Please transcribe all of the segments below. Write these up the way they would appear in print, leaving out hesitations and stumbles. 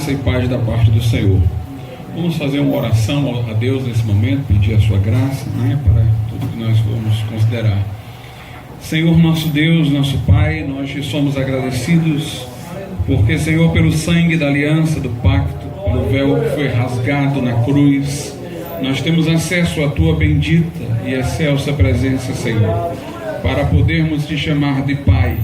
Graça e paz da parte do Senhor. Vamos fazer uma oração a Deus nesse momento, pedir a sua graça, para tudo que nós vamos considerar. Senhor, nosso Deus, nosso Pai, nós te somos agradecidos, porque, Senhor, pelo sangue da aliança, do pacto, pelo véu que foi rasgado na cruz, nós temos acesso à tua bendita e excelsa presença, Senhor, para podermos te chamar de Pai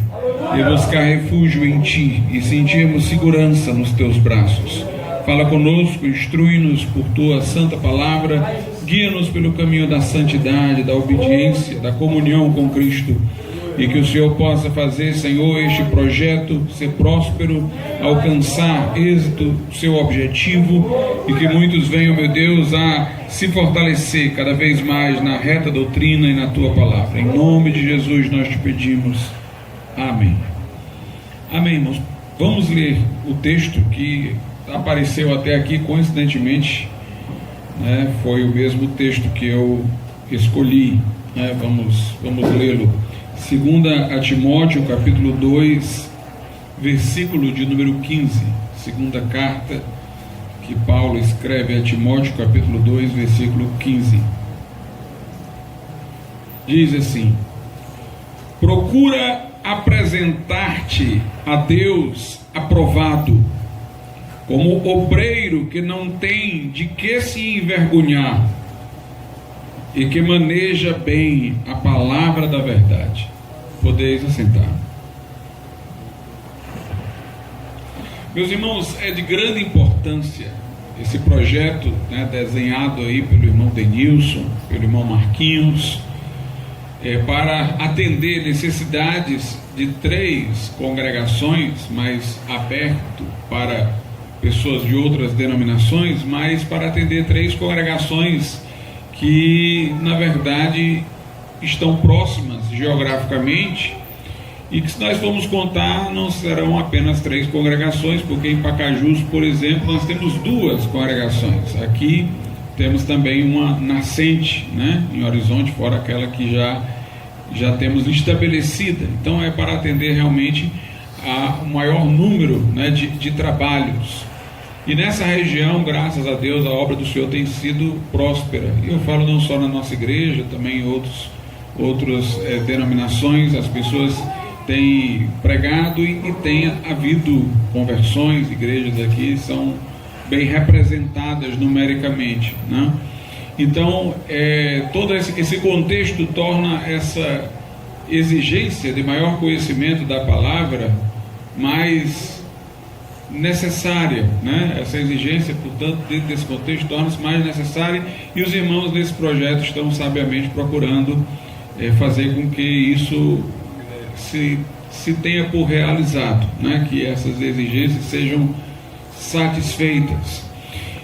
e buscar refúgio em ti e sentirmos segurança nos teus braços. Fala conosco, instrui-nos por tua santa palavra, guia-nos pelo caminho da santidade, da obediência, da comunhão com Cristo, e que o Senhor possa fazer, Senhor, este projeto ser próspero, alcançar êxito, seu objetivo, e que muitos venham, meu Deus, a se fortalecer cada vez mais na reta doutrina e na tua palavra. Em nome de Jesus nós te pedimos. Amém. Amém, irmãos. Vamos ler o texto que apareceu até aqui, coincidentemente, foi o mesmo texto que eu escolhi, vamos lê-lo. 2 Timóteo, capítulo 2, versículo de número 15, segunda carta que Paulo escreve a Timóteo, capítulo 2, versículo 15. Diz assim: procura apresentar-te a Deus aprovado, como obreiro que não tem de que se envergonhar e que maneja bem a palavra da verdade. Podeis assentar. Meus irmãos, é de grande importância esse projeto, desenhado aí pelo irmão Denilson, pelo irmão Marquinhos, para atender necessidades de 3 congregações, mais aberto para pessoas de outras denominações, mas para atender 3 congregações que, na verdade, estão próximas geograficamente, e que, se nós formos contar, não serão apenas 3 congregações, porque em Pacajus, por exemplo, nós temos 2 congregações. Aqui temos também uma nascente, em Horizonte, fora aquela que já temos estabelecida. Então é para atender realmente a um maior número de trabalhos. E nessa região, graças a Deus, a obra do Senhor tem sido próspera. E eu falo não só na nossa igreja, também em outras denominações. As pessoas têm pregado e tem havido conversões. Igrejas aqui são bem representadas numericamente, Então, todo esse contexto torna essa exigência de maior conhecimento da palavra mais necessária, Essa exigência, portanto, dentro desse contexto, torna-se mais necessária, e os irmãos desse projeto estão sabiamente procurando fazer com que isso se tenha por realizado, que essas exigências sejam satisfeitas.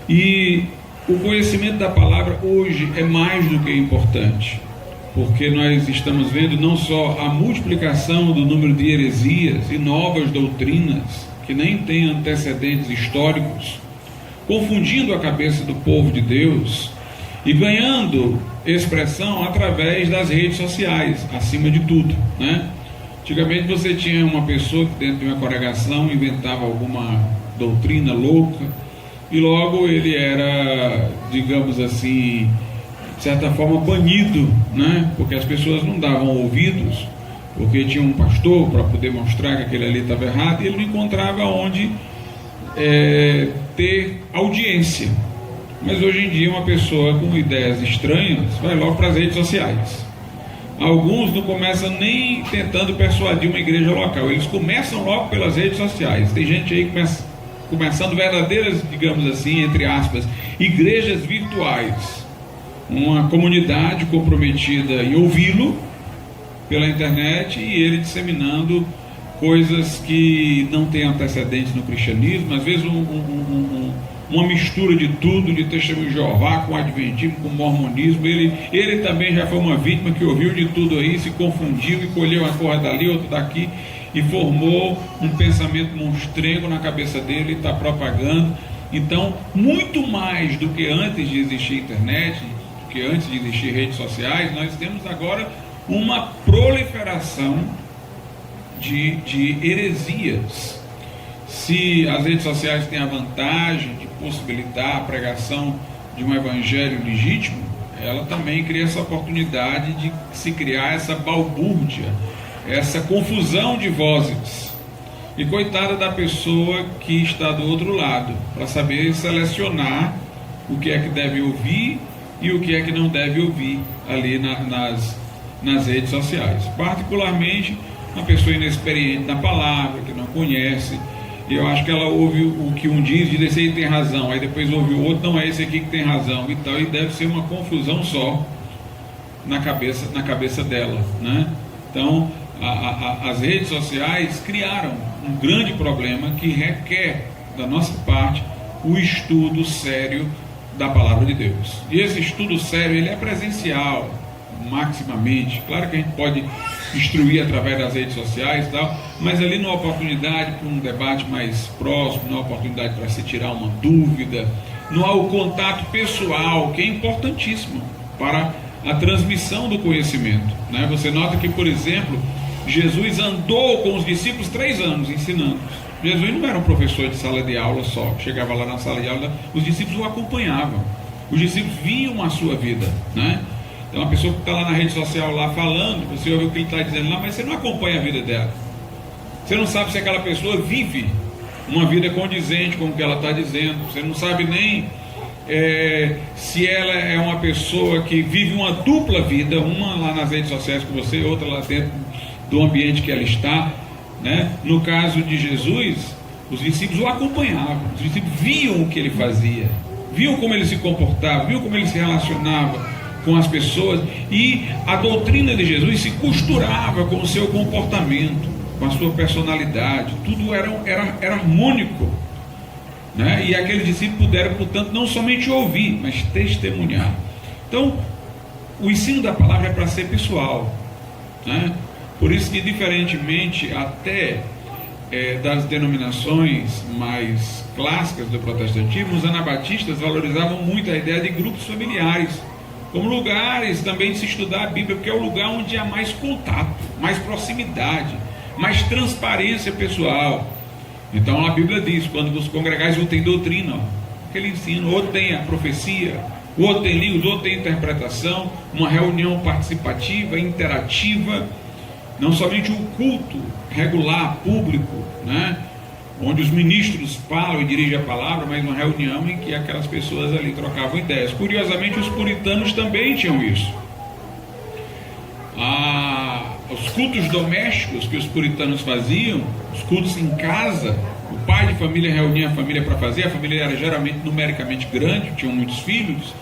E o conhecimento da palavra hoje é mais do que importante, porque nós estamos vendo não só a multiplicação do número de heresias e novas doutrinas que nem têm antecedentes históricos, confundindo a cabeça do povo de Deus e ganhando expressão através das redes sociais, acima de tudo, Antigamente você tinha uma pessoa que dentro de uma congregação inventava alguma doutrina louca, e logo ele era, digamos assim, de certa forma banido, porque as pessoas não davam ouvidos, porque tinha um pastor para poder mostrar que aquele ali estava errado, e ele não encontrava onde ter audiência. Mas hoje em dia uma pessoa com ideias estranhas vai logo para as redes sociais. Alguns não começam nem tentando persuadir uma igreja local, eles começam logo pelas redes sociais. Tem gente aí começando verdadeiras, digamos assim, entre aspas, igrejas virtuais, uma comunidade comprometida em ouvi-lo pela internet, e ele disseminando coisas que não têm antecedentes no cristianismo, às vezes uma mistura de tudo, de testemunho de Jeová com adventismo, com mormonismo. Ele também já foi uma vítima que ouviu de tudo aí, se confundiu e colheu uma coisa dali, outra daqui, e formou um pensamento monstrengo na cabeça dele e está propagando. Então, muito mais do que antes de existir internet, do que antes de existir redes sociais, nós temos agora uma proliferação de heresias, Se as redes sociais têm a vantagem de possibilitar a pregação de um evangelho legítimo, ela também cria essa oportunidade de se criar essa balbúrdia, essa confusão de vozes. E coitada da pessoa que está do outro lado, para saber selecionar o que é que deve ouvir e o que é que não deve ouvir ali nas redes sociais. Particularmente uma pessoa inexperiente na palavra, que não conhece, e eu acho que ela ouve o que um diz, esse aí tem razão, aí depois ouve o outro, não é esse aqui que tem razão e tal, e deve ser uma confusão só na cabeça dela, né? Então as redes sociais criaram um grande problema que requer da nossa parte o estudo sério da palavra de Deus. E esse estudo sério, ele é presencial, maximamente. Claro que a gente pode instruir através das redes sociais e tal, mas ali numa oportunidade para um debate mais próximo, numa oportunidade para se tirar uma dúvida, não há o contato pessoal, que é importantíssimo para a transmissão do conhecimento, né? Você nota que, por exemplo, Jesus andou com os discípulos 3 anos ensinando. Jesus não era um professor de sala de aula só, chegava lá na sala de aula, os discípulos o acompanhavam, os discípulos viam a sua vida, né? Então uma pessoa que está lá na rede social lá falando, você ouve o que ele está dizendo lá, mas você não acompanha a vida dela, você não sabe se aquela pessoa vive uma vida condizente com o que ela está dizendo, você não sabe nem se ela é uma pessoa que vive uma dupla vida, uma lá nas redes sociais com você, outra lá dentro do ambiente que ela está, né? No caso de Jesus, os discípulos o acompanhavam, os discípulos viam o que ele fazia, viam como ele se comportava, viam como ele se relacionava com as pessoas, e a doutrina de Jesus se costurava com o seu comportamento, com a sua personalidade, tudo era harmônico, né? E aqueles discípulos puderam, portanto, não somente ouvir, mas testemunhar. Então, o ensino da palavra é para ser pessoal, né? Por isso que, diferentemente até das denominações mais clássicas do protestantismo, os anabatistas valorizavam muito a ideia de grupos familiares, como lugares também de se estudar a Bíblia, porque é o lugar onde há mais contato, mais proximidade, mais transparência pessoal. Então a Bíblia diz, quando vos congregais, um tem doutrina, aquele ensino, outro tem a profecia, o outro tem línguas, o outro tem interpretação, uma reunião participativa, interativa, não somente um culto regular, público, né, onde os ministros falam e dirigem a palavra, mas uma reunião em que aquelas pessoas ali trocavam ideias. Curiosamente, os puritanos também tinham isso. Os cultos domésticos que os puritanos faziam, os cultos em casa, o pai de família reunia a família para fazer, a família era geralmente numericamente grande, tinham muitos filhos,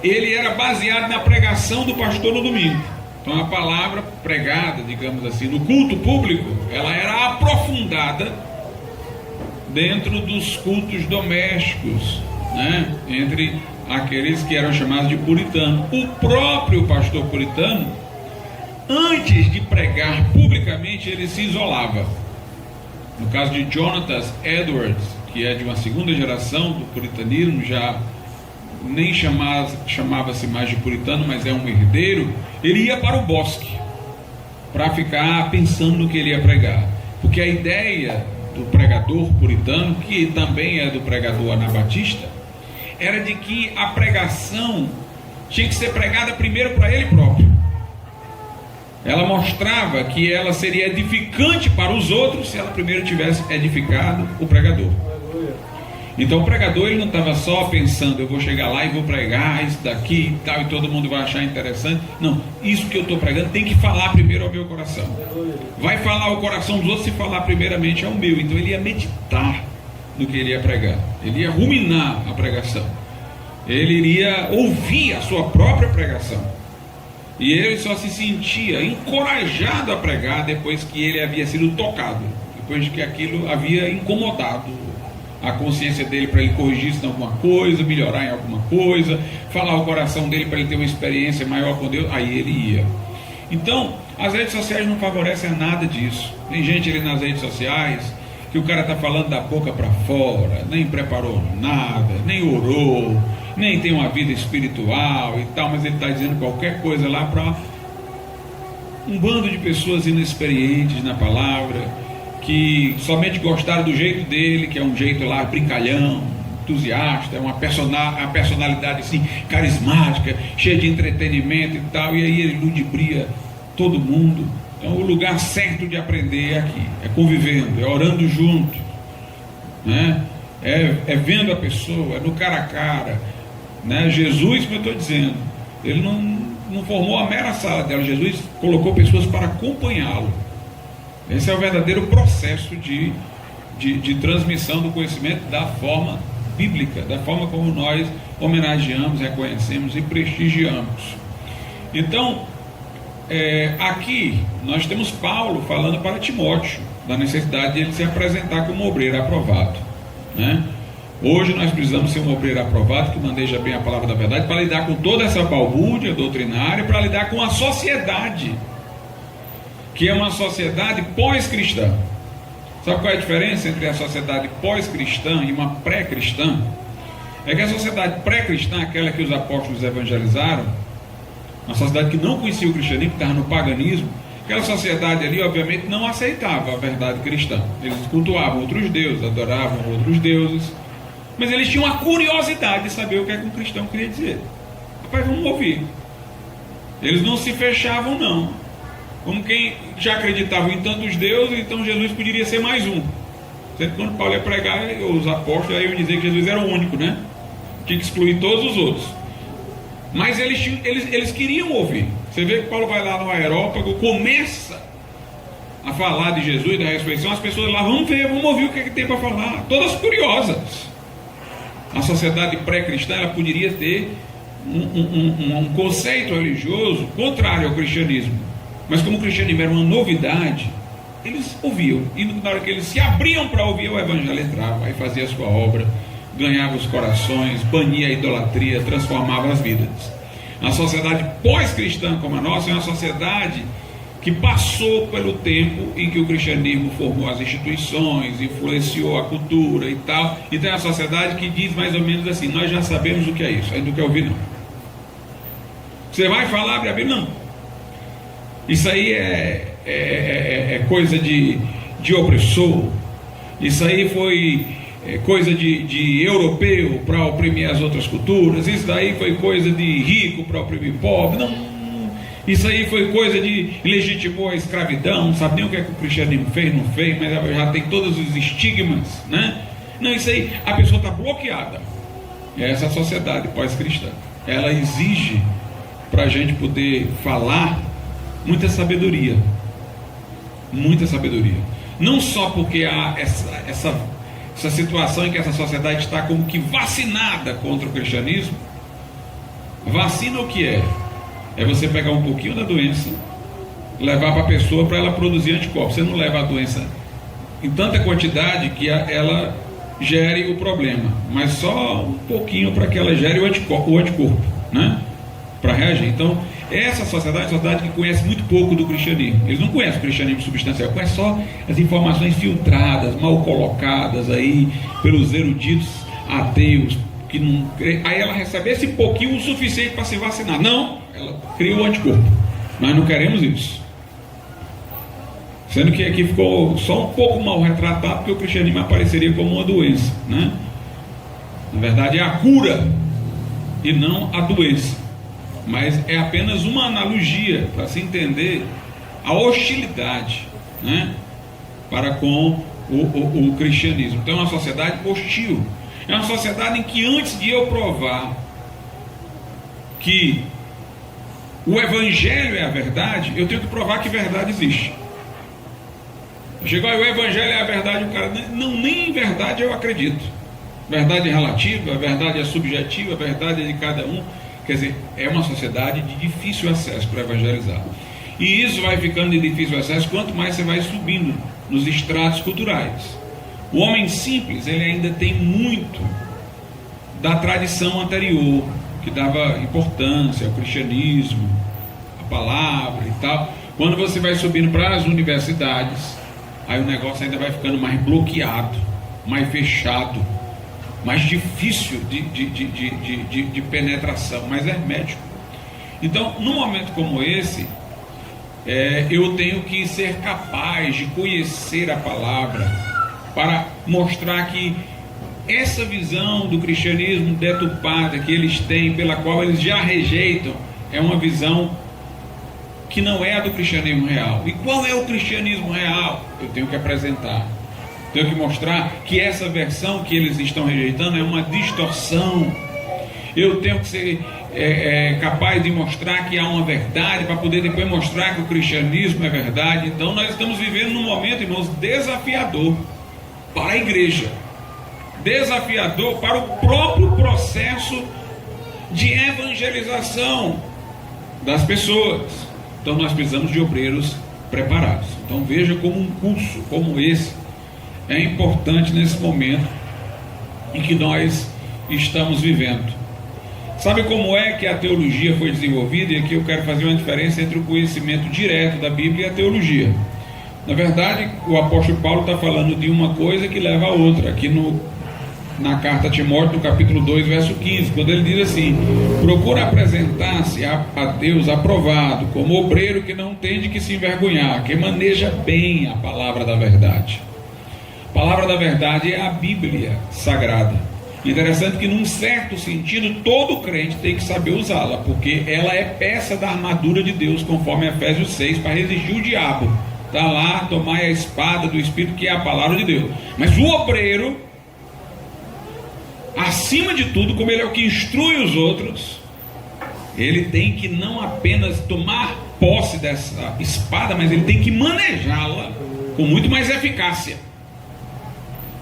ele era baseado na pregação do pastor no domingo. Então a palavra pregada, digamos assim, no culto público, ela era aprofundada dentro dos cultos domésticos, né? Entre aqueles que eram chamados de puritanos. O próprio pastor puritano, antes de pregar publicamente, ele se isolava. No caso de Jonathan Edwards, que é de uma segunda geração do puritanismo, já nem chamava-se mais de puritano, mas é um herdeiro, ele ia para o bosque para ficar pensando no que ele ia pregar, porque a ideia do pregador puritano, que também é do pregador anabatista, era de que a pregação tinha que ser pregada primeiro para ele próprio. Ela mostrava que ela seria edificante para os outros se ela primeiro tivesse edificado o pregador. Então o pregador, ele não estava só pensando, eu vou chegar lá e vou pregar isso daqui e tal, e todo mundo vai achar interessante. Não, isso que eu estou pregando tem que falar primeiro ao meu coração. Vai falar ao coração dos outros se falar primeiramente ao meu. Então ele ia meditar no que ele ia pregar, ele ia ruminar a pregação, ele iria ouvir a sua própria pregação, e ele só se sentia encorajado a pregar depois que ele havia sido tocado, depois de que aquilo havia incomodado a consciência dele, para ele corrigir em alguma coisa, melhorar em alguma coisa, falar ao coração dele para ele ter uma experiência maior com Deus, aí ele ia. Então, as redes sociais não favorecem a nada disso. Tem gente ali nas redes sociais que o cara está falando da boca para fora, nem preparou nada, nem orou, nem tem uma vida espiritual e tal, mas ele está dizendo qualquer coisa lá para um bando de pessoas inexperientes na palavra, que somente gostaram do jeito dele, que é um jeito lá brincalhão, entusiasta, é uma personalidade assim, carismática, cheia de entretenimento e tal, e aí ele ludibria todo mundo. Então o lugar certo de aprender é aqui, é convivendo, é orando junto, né? É vendo a pessoa, é no cara a cara, né? Jesus, como eu estou dizendo, ele não formou a mera sala dela, Jesus colocou pessoas para acompanhá-lo. Esse é o verdadeiro processo de transmissão do conhecimento da forma bíblica, da forma como nós homenageamos, reconhecemos e prestigiamos. Então, aqui nós temos Paulo falando para Timóteo da necessidade de ele se apresentar como obreiro aprovado, né? Hoje nós precisamos ser um obreiro aprovado que maneja bem a palavra da verdade para lidar com toda essa balbúrdia doutrinária, para lidar com a sociedade, que é uma sociedade pós-cristã. Sabe qual é a diferença entre a sociedade pós-cristã e uma pré-cristã? É que a sociedade pré-cristã, aquela que os apóstolos evangelizaram, uma sociedade que não conhecia o cristianismo, que estava no paganismo, aquela sociedade ali obviamente não aceitava a verdade cristã. Eles cultuavam outros deuses, adoravam outros deuses, mas eles tinham a curiosidade de saber o que é que um cristão queria dizer. Rapaz, vamos ouvir. Eles não se fechavam não, como quem já acreditava em tantos deuses, então Jesus poderia ser mais um. Sempre quando Paulo ia pregar, os apóstolos aí iam dizer que Jesus era o único, né? Tinha que excluir todos os outros. Mas eles queriam ouvir. Você vê que Paulo vai lá no Areópago, começa a falar de Jesus, da ressurreição, as pessoas lá, vamos ver, vamos ouvir o que é que tem para falar, todas curiosas. A sociedade pré-cristã, ela poderia ter um conceito religioso contrário ao cristianismo, mas como o cristianismo era uma novidade, eles ouviam, e na hora que eles se abriam para ouvir, o evangelho entrava, aí fazia a sua obra, ganhava os corações, bania a idolatria, transformava as vidas. A sociedade pós-cristã como a nossa é uma sociedade que passou pelo tempo em que o cristianismo formou as instituições, influenciou a cultura e tal. Então é uma sociedade que diz mais ou menos assim, nós já sabemos o que é isso, aí não quer ouvir não. Você vai falar, abre a Bíblia? Não. Isso aí é coisa de opressor, isso aí foi coisa de europeu para oprimir as outras culturas, isso daí foi coisa de rico para oprimir pobre, não. Isso aí foi coisa de legitimou a escravidão, não sabe nem o que é que o cristianismo fez, não fez, mas já tem todos os estigmas, né? Não, isso aí, a pessoa está bloqueada. É essa sociedade pós-cristã. Ela exige, para a gente poder falar, muita sabedoria. Muita sabedoria. Não só porque há essa situação em que essa sociedade está como que vacinada contra o cristianismo. Vacina o que é? É você pegar um pouquinho da doença, levar para a pessoa para ela produzir anticorpos. Você não leva a doença em tanta quantidade que ela gere o problema, mas só um pouquinho para que ela gere o anticorpo, né? Para reagir. Então, essa sociedade é uma sociedade que conhece muito pouco do cristianismo. Eles não conhecem o cristianismo substancial, conhecem só as informações filtradas, mal colocadas aí pelos eruditos ateus que não. Aí ela recebe esse pouquinho o suficiente para se vacinar. Não, ela cria o anticorpo. Nós não queremos isso. Sendo que aqui ficou só um pouco mal retratado, porque o cristianismo apareceria como uma doença, né? Na verdade é a cura e não a doença. Mas é apenas uma analogia para se entender a hostilidade, né, para com o cristianismo. Então é uma sociedade hostil. É uma sociedade em que antes de eu provar que o evangelho é a verdade, eu tenho que provar que verdade existe. Chegou aí, o evangelho é a verdade, o cara, não, nem em verdade eu acredito. Verdade é relativa, a verdade é subjetiva, a verdade é de cada um. Quer dizer, é uma sociedade de difícil acesso para evangelizar. E isso vai ficando de difícil acesso quanto mais você vai subindo nos estratos culturais. O homem simples, ele ainda tem muito da tradição anterior, que dava importância ao cristianismo, a palavra e tal. Quando você vai subindo para as universidades, aí o negócio ainda vai ficando mais bloqueado, mais fechado, mais difícil de penetração, mais hermético. Então, num momento como esse, eu tenho que ser capaz de conhecer a palavra para mostrar que essa visão do cristianismo deturpada que eles têm, pela qual eles já rejeitam, é uma visão que não é a do cristianismo real. E qual é o cristianismo real? Eu tenho que apresentar, tenho que mostrar que essa versão que eles estão rejeitando é uma distorção. Eu tenho que ser capaz de mostrar que há uma verdade, para poder depois mostrar que o cristianismo é verdade. Então nós estamos vivendo num momento, irmãos, desafiador para a igreja, desafiador para o próprio processo de evangelização das pessoas. Então nós precisamos de obreiros preparados. Então veja como um curso como esse é importante nesse momento em que nós estamos vivendo. Sabe como é que a teologia foi desenvolvida? E aqui eu quero fazer uma diferença entre o conhecimento direto da Bíblia e a teologia. Na verdade, o apóstolo Paulo está falando de uma coisa que leva a outra. Aqui na carta a Timóteo, no capítulo 2, verso 15, quando ele diz assim: procura apresentar-se a Deus aprovado, como obreiro que não tem de que se envergonhar, que maneja bem a palavra da verdade. A palavra da verdade é a Bíblia Sagrada. Interessante que, num certo sentido, todo crente tem que saber usá-la, porque ela é peça da armadura de Deus, conforme Efésios 6, para resistir o diabo. Está lá, tomai a espada do Espírito, que é a palavra de Deus. Mas o obreiro, acima de tudo, como ele é o que instrui os outros, ele tem que não apenas tomar posse dessa espada, mas ele tem que manejá-la com muito mais eficácia,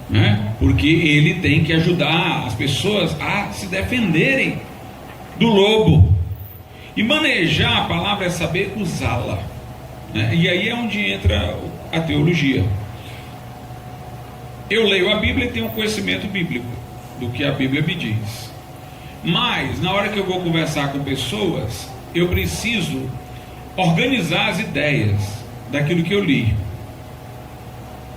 né? Porque ele tem que ajudar as pessoas a se defenderem do lobo. E manejar a palavra é saber usá-la, né? E aí é onde entra a teologia. Eu leio a Bíblia e tenho um conhecimento bíblico do que a Bíblia me diz, mas na hora que eu vou conversar com pessoas, eu preciso organizar as ideias daquilo que eu li,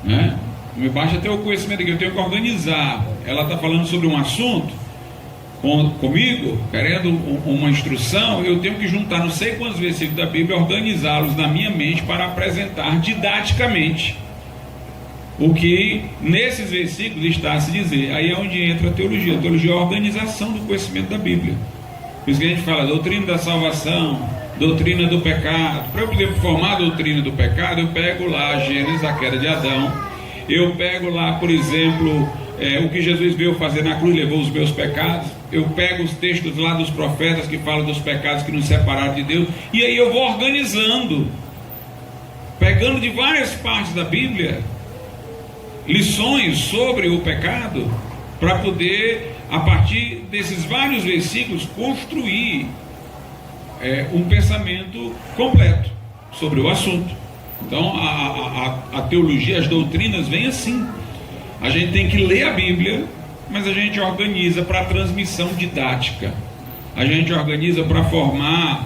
né? Me basta ter o conhecimento que eu tenho que organizar. Ela está falando sobre um assunto comigo, querendo uma instrução, eu tenho que juntar não sei quantos versículos da Bíblia, organizá-los na minha mente para apresentar didaticamente o que nesses versículos está a se dizer. Aí é onde entra a teologia. A teologia é a organização do conhecimento da Bíblia. Por isso que a gente fala doutrina da salvação, doutrina do pecado. Para eu poder formar a doutrina do pecado, eu pego lá Gênesis, a queda de Adão. Eu pego lá, por exemplo, o que Jesus veio fazer na cruz, levou os meus pecados. Eu pego os textos lá dos profetas que falam dos pecados que nos separaram de Deus. E aí eu vou organizando, pegando de várias partes da Bíblia lições sobre o pecado, para poder, a partir desses vários versículos, construir um pensamento completo sobre o assunto. Então a teologia, as doutrinas vêm assim. A gente tem que ler a Bíblia, mas a gente organiza para a transmissão didática. A gente organiza para formar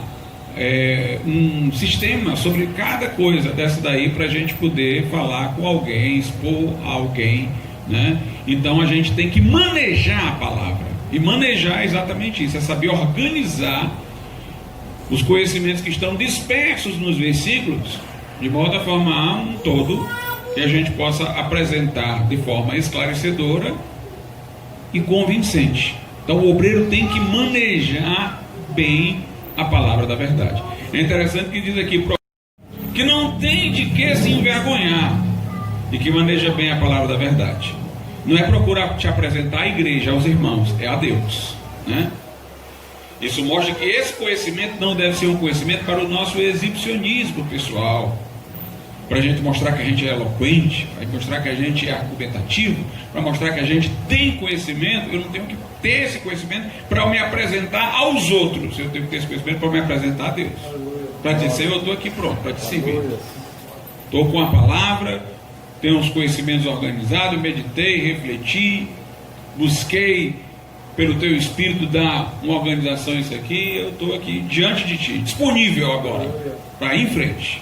um sistema sobre cada coisa dessa daí, para a gente poder falar com alguém, expor a alguém, né? Então a gente tem que manejar a palavra. E manejar é exatamente isso, é saber organizar os conhecimentos que estão dispersos nos versículos, de modo a formar um todo que a gente possa apresentar de forma esclarecedora e convincente. Então o obreiro tem que manejar bem a palavra da verdade. É interessante que diz aqui que não tem de que se envergonhar e que maneja bem a palavra da verdade. Não é procurar te apresentar à igreja, aos irmãos, é a Deus, né? Isso mostra que esse conhecimento não deve ser um conhecimento para o nosso exibicionismo pessoal, para a gente mostrar que a gente é eloquente, para mostrar que a gente é argumentativo, para mostrar que a gente tem conhecimento. Eu não tenho que ter esse conhecimento para me apresentar aos outros, eu tenho que ter esse conhecimento para me apresentar a Deus, para dizer: eu estou aqui pronto para te servir, estou com a palavra, tenho os conhecimentos organizados, meditei, refleti, busquei pelo teu Espírito dar uma organização isso aqui, eu estou aqui diante de ti, disponível agora para ir em frente.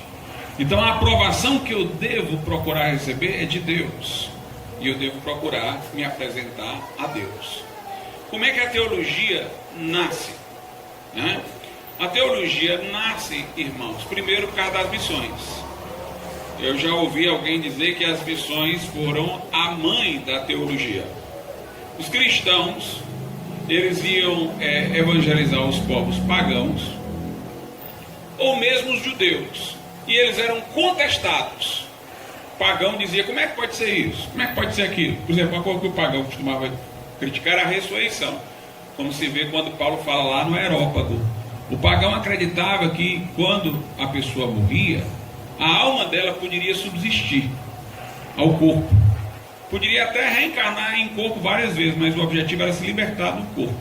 Então a aprovação que eu devo procurar receber é de Deus, e eu devo procurar me apresentar a Deus. Como é que a teologia nasce, né? A teologia nasce, irmãos, primeiro por causa das missões. Eu já ouvi alguém dizer que as missões foram a mãe da teologia. Os cristãos, eles iam evangelizar os povos pagãos, ou mesmo os judeus, e eles eram contestados. O pagão dizia: como é que pode ser isso? Como é que pode ser aquilo? Por exemplo, uma coisa que o pagão costumava criticar era a ressurreição, como se vê quando Paulo fala lá no Areópago. O pagão acreditava que quando a pessoa morria, a alma dela poderia subsistir ao corpo, poderia até reencarnar em corpo várias vezes, mas o objetivo era se libertar do corpo.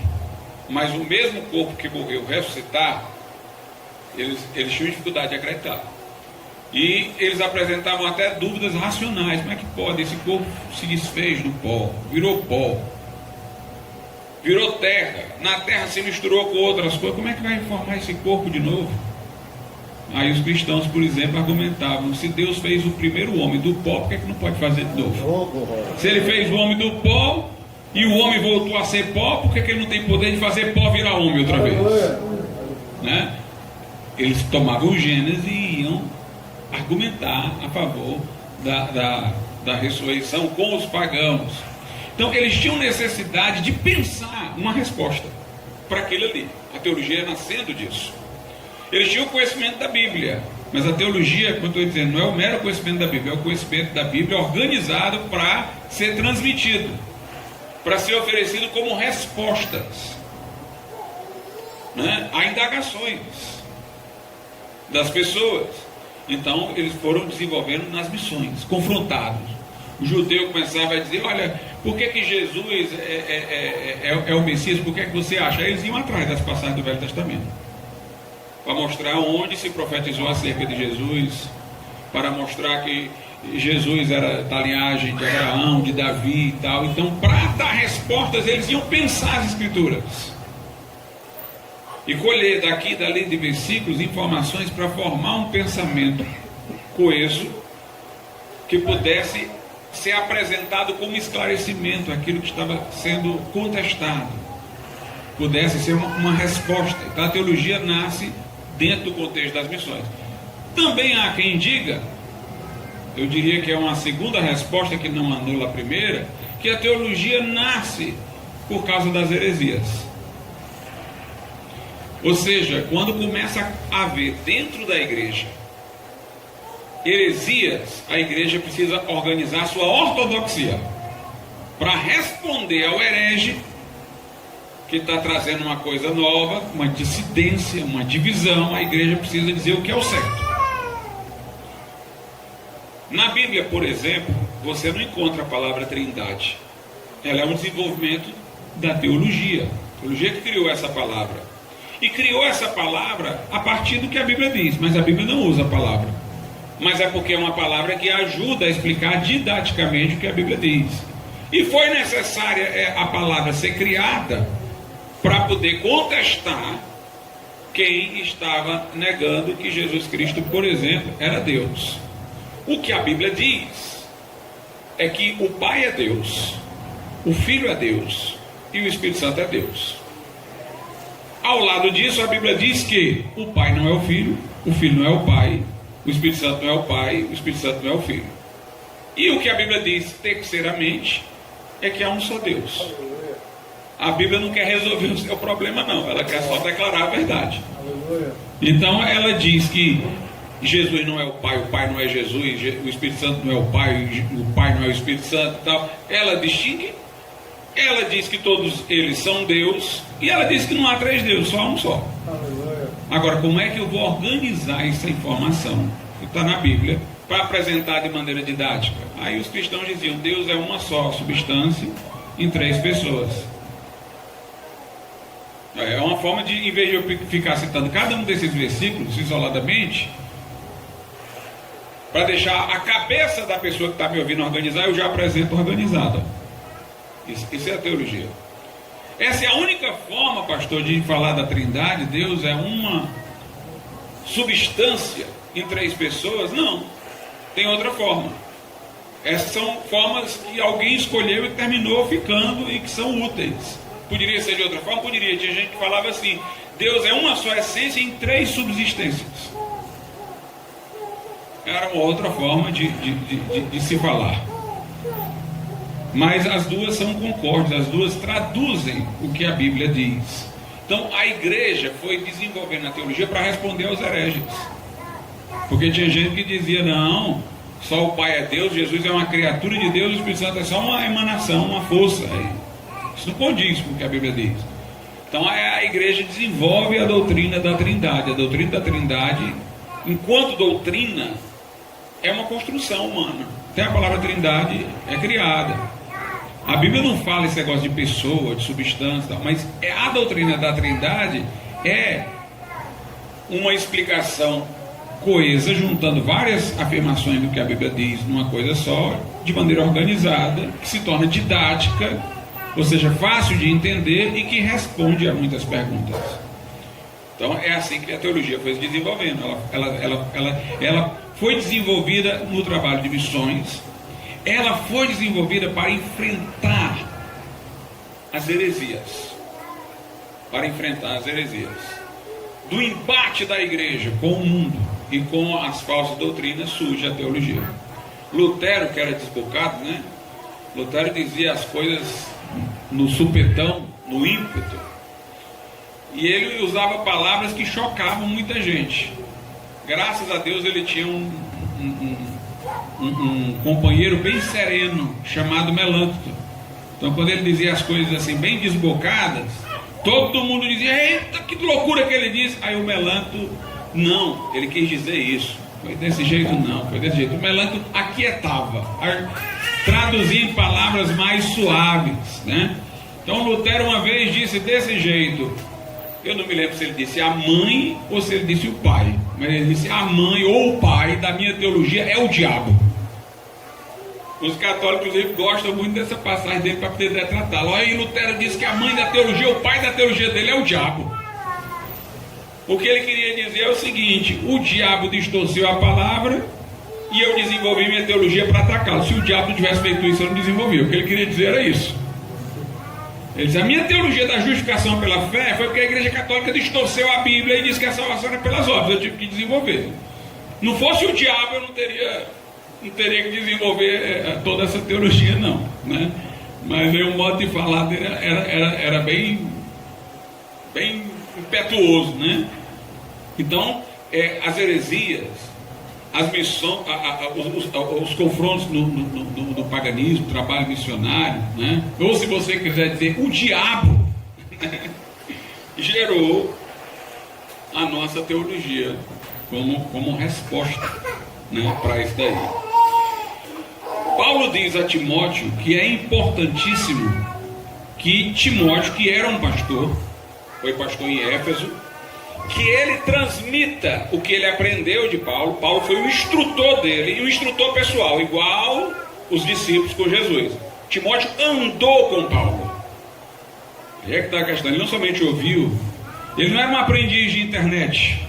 Mas o mesmo corpo que morreu ressuscitar, eles tinham dificuldade de acreditar. E eles apresentavam até dúvidas racionais. Como é que pode? Esse corpo se desfez no pó, virou pó, virou terra, na terra se misturou com outras coisas. Como é que vai formar esse corpo de novo? Aí os cristãos, por exemplo, argumentavam: se Deus fez o primeiro homem do pó, por que não pode fazer de novo? Se ele fez o homem do pó e o homem voltou a ser pó, por que ele não tem poder de fazer pó virar homem outra vez? Né? Eles tomavam o Gênesis e iam argumentar a favor da ressurreição com os pagãos. Então eles tinham necessidade de pensar uma resposta para aquilo ali. A teologia nascendo disso. Eles tinham o conhecimento da Bíblia, mas a teologia, como eu estou dizendo, não é o mero conhecimento da Bíblia, é o conhecimento da Bíblia organizado para ser transmitido, para ser oferecido como respostas, né, a indagações das pessoas. Então eles foram desenvolvendo nas missões, confrontados. O judeu começava a dizer: olha, por que Jesus é o Messias? Por que você acha? Aí eles iam atrás das passagens do Velho Testamento, para mostrar onde se profetizou acerca de Jesus, para mostrar que Jesus era da linhagem de Abraão, de Davi e tal. Então, para dar respostas, eles iam pensar as Escrituras e colher daqui e dali de versículos informações para formar um pensamento coeso que pudesse ser apresentado como esclarecimento àquilo que estava sendo contestado, pudesse ser uma resposta. Então a teologia nasce dentro do contexto das missões. Também há quem diga, eu diria que é uma segunda resposta que não anula a primeira, que a teologia nasce por causa das heresias. Ou seja, quando começa a haver dentro da igreja heresias, a igreja precisa organizar sua ortodoxia para responder ao herege que está trazendo uma coisa nova, uma dissidência, uma divisão. A igreja precisa dizer o que é o certo. Na Bíblia, por exemplo, você não encontra a palavra trindade. Ela é um desenvolvimento da teologia. A teologia que criou essa palavra. E criou essa palavra a partir do que a Bíblia diz, mas a Bíblia não usa a palavra. Mas é porque é uma palavra que ajuda a explicar didaticamente o que a Bíblia diz. E foi necessária a palavra ser criada para poder contestar quem estava negando que Jesus Cristo, por exemplo, era Deus. O que a Bíblia diz é que o Pai é Deus, o Filho é Deus e o Espírito Santo é Deus. Ao lado disso, a Bíblia diz que o Pai não é o Filho não é o Pai, o Espírito Santo não é o Pai, o Espírito Santo não é o Filho. E o que a Bíblia diz terceiramente é que há um só Deus. A Bíblia não quer resolver o seu problema, não. Ela quer só declarar a verdade. Então ela diz que Jesus não é o Pai não é Jesus, o Espírito Santo não é o Pai não é o Espírito Santo e tal. Ela distingue. Ela diz que todos eles são Deus. E ela diz que não há três deuses, só há um só. Agora, como é que eu vou organizar essa informação que está na Bíblia para apresentar de maneira didática? Aí os cristãos diziam: Deus é uma só substância em três pessoas. É uma forma de, em vez de eu ficar citando cada um desses versículos isoladamente, para deixar a cabeça da pessoa que está me ouvindo organizar, eu já apresento organizada. Isso é a teologia. Essa é a única forma, pastor, de falar da Trindade. Deus é uma substância em três pessoas? Não, tem outra forma. Essas são formas que alguém escolheu e terminou ficando e que são úteis. Poderia ser de outra forma? Poderia. Tinha gente que falava assim: Deus é uma só essência em três subsistências. Era uma outra forma de se falar. Mas as duas são concordes, as duas traduzem o que a Bíblia diz. Então a igreja foi desenvolvendo a teologia para responder aos hereges. Porque tinha gente que dizia, não, só o Pai é Deus, Jesus é uma criatura de Deus, o Espírito Santo é só uma emanação, uma força. Isso não condiz com o que a Bíblia diz. Então a igreja desenvolve a doutrina da Trindade. A doutrina da Trindade, enquanto doutrina, é uma construção humana. Até a palavra Trindade é criada. A Bíblia não fala esse negócio de pessoa, de substância, mas a doutrina da Trindade é uma explicação coesa, juntando várias afirmações do que a Bíblia diz numa coisa só, de maneira organizada, que se torna didática, ou seja, fácil de entender e que responde a muitas perguntas. Então é assim que a teologia foi se desenvolvendo. Ela foi desenvolvida no trabalho de missões. Ela foi desenvolvida para enfrentar as heresias. Para enfrentar as heresias. Do embate da igreja com o mundo e com as falsas doutrinas surge a teologia. Lutero, que era desbocado, né? Lutero dizia as coisas no supetão, no ímpeto. E ele usava palavras que chocavam muita gente. Graças a Deus ele tinha um companheiro bem sereno, chamado Melancto. Então quando ele dizia as coisas assim, bem desbocadas, todo mundo dizia, eita, que loucura que ele disse. Aí o Melancto, não, ele quis dizer isso. Foi desse jeito não, foi desse jeito. O Melancto aquietava, traduzia em palavras mais suaves, né? Então Lutero uma vez disse desse jeito, eu não me lembro se ele disse a mãe ou se ele disse o pai, mas ele disse a mãe ou o pai da minha teologia é o diabo. Os católicos, inclusive, gostam muito dessa passagem dele para poder retratá-lo. Aí Lutero disse que a mãe da teologia, o pai da teologia dele é o diabo. O que ele queria dizer é o seguinte: o diabo distorceu a palavra e eu desenvolvi minha teologia para atacá-lo. Se o diabo não tivesse feito isso, eu não desenvolvia. O que ele queria dizer era isso. Ele disse, a minha teologia da justificação pela fé foi porque a igreja católica distorceu a Bíblia e disse que a salvação era pelas obras. Eu tive que desenvolver. Não fosse o diabo, eu não teria que desenvolver toda essa teologia, não, né? Mas o modo de falar dele era bem impetuoso, né? Então, as heresias, as missões, os confrontos no paganismo, trabalho missionário, né? Ou se você quiser dizer, o diabo, né? Gerou a nossa teologia como resposta, né, para isso daí. Paulo diz a Timóteo que é importantíssimo que Timóteo, que era um pastor, foi pastor em Éfeso, que ele transmita o que ele aprendeu de Paulo. Paulo foi o instrutor dele, e o instrutor pessoal, igual os discípulos com Jesus. Timóteo andou com Paulo. E é que está a questão, ele não somente ouviu, ele não era um aprendiz de internet,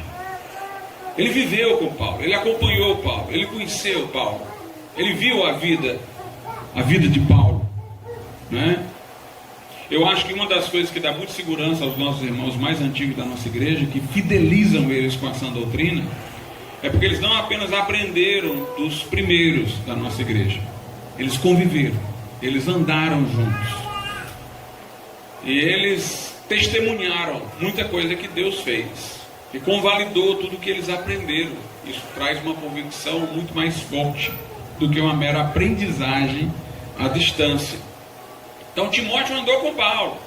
ele viveu com Paulo, ele acompanhou Paulo, ele conheceu Paulo, ele viu a vida de Paulo, né? Eu acho que uma das coisas que dá muita segurança aos nossos irmãos mais antigos da nossa igreja, que fidelizam eles com a sã doutrina, é porque eles não apenas aprenderam dos primeiros da nossa igreja, eles conviveram, eles andaram juntos, e eles testemunharam muita coisa que Deus fez, e convalidou tudo que eles aprenderam. Isso traz uma convicção muito mais forte do que uma mera aprendizagem à distância. Então Timóteo andou com Paulo.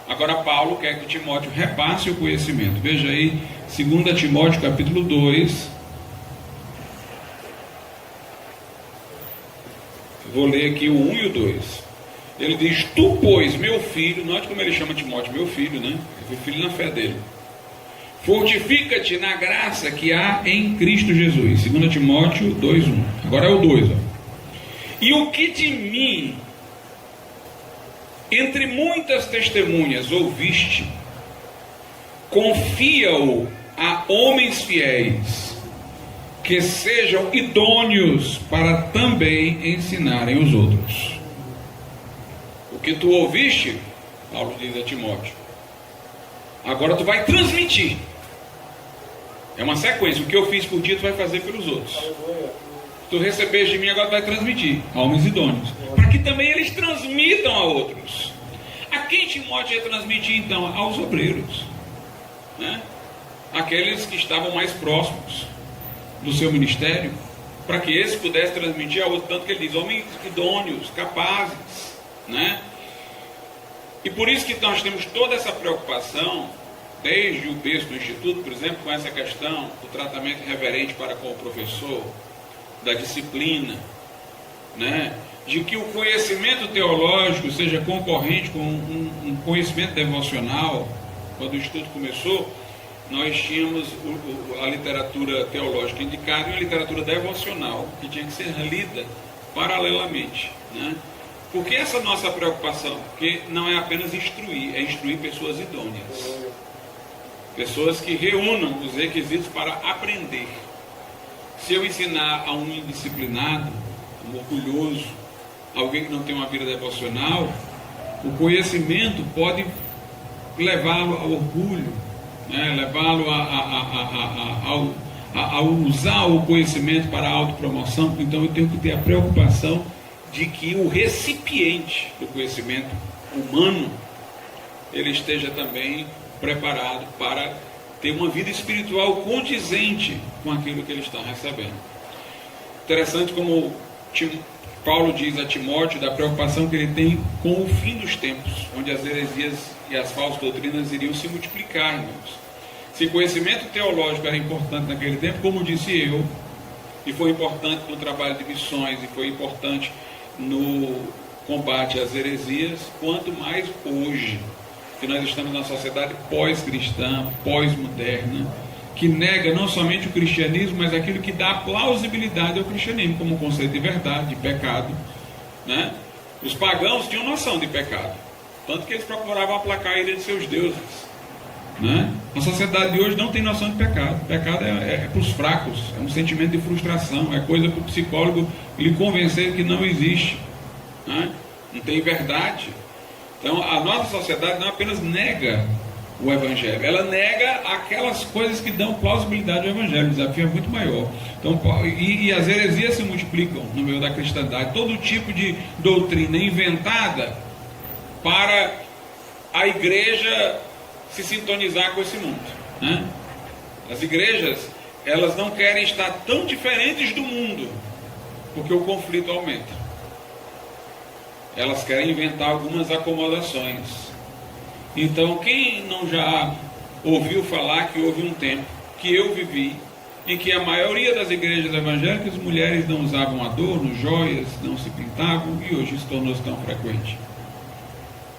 Agora Paulo quer que Timóteo repasse o conhecimento. Veja aí 2 Timóteo capítulo 2. Vou ler aqui o 1 e o 2. Ele diz, tu pois, meu filho, note como ele chama Timóteo, meu filho, né? Meu filho na fé dele. Fortifica-te na graça que há em Cristo Jesus. 2 Timóteo 2:1. Agora é o 2. E o que de mim, entre muitas testemunhas, ouviste, confia-o a homens fiéis, que sejam idôneos para também ensinarem os outros. O que tu ouviste, Paulo diz a Timóteo, Agora tu vai transmitir. É uma sequência. O que eu fiz por ti, tu vai fazer pelos outros. Tu recebeste de mim, agora tu vai transmitir a homens idôneos, para que também eles transmitam a outros. A quem Timóteo ia transmitir então? Aos obreiros, né? Aqueles que estavam mais próximos do seu ministério, para que esses pudessem transmitir a outros. Tanto que ele diz, homens idôneos, capazes, né? E por isso que nós temos toda essa preocupação, desde o berço do Instituto, por exemplo, com essa questão do tratamento reverente para com o professor, da disciplina, né? De que o conhecimento teológico seja concorrente com um conhecimento devocional. Quando o Instituto começou, nós tínhamos a literatura teológica indicada e a literatura devocional, que tinha que ser lida paralelamente, né? Por que essa nossa preocupação? Porque não é apenas instruir, é instruir pessoas idôneas, pessoas que reúnam os requisitos para aprender. Se eu ensinar a um indisciplinado, um orgulhoso, alguém que não tem uma vida devocional, o conhecimento pode levá-lo ao orgulho, né? Levá-lo a usar o conhecimento para a autopromoção. Então eu tenho que ter a preocupação de que o recipiente do conhecimento humano, ele esteja também preparado para ter uma vida espiritual condizente com aquilo que ele está recebendo. Interessante como Paulo diz a Timóteo da preocupação que ele tem com o fim dos tempos, onde as heresias e as falsas doutrinas iriam se multiplicar, irmãos. Se conhecimento teológico era importante naquele tempo, como disse eu, e foi importante no trabalho de missões, e foi importante no combate às heresias, quanto mais hoje, que nós estamos na sociedade pós-cristã, pós-moderna, que nega não somente o cristianismo, mas aquilo que dá plausibilidade ao cristianismo, como conceito de verdade, de pecado, né? Os pagãos tinham noção de pecado, tanto que eles procuravam aplacar a ira de seus deuses, né? A sociedade de hoje não tem noção de pecado. Pecado é para os fracos, é um sentimento de frustração, é coisa para o psicólogo lhe convencer que não existe, né? Não tem verdade. Então a nossa sociedade não apenas nega o Evangelho, ela nega aquelas coisas que dão plausibilidade ao Evangelho. O desafio é muito maior. Então, e as heresias se multiplicam no meio da cristandade, todo tipo de doutrina inventada para a igreja se sintonizar com esse mundo, né? As igrejas, elas não querem estar tão diferentes do mundo, porque o conflito aumenta. Elas querem inventar algumas acomodações. Então, quem não já ouviu falar que houve um tempo que eu vivi, em que a maioria das igrejas evangélicas, mulheres não usavam adorno, joias, não se pintavam, e hoje isso tornou-se tão frequente.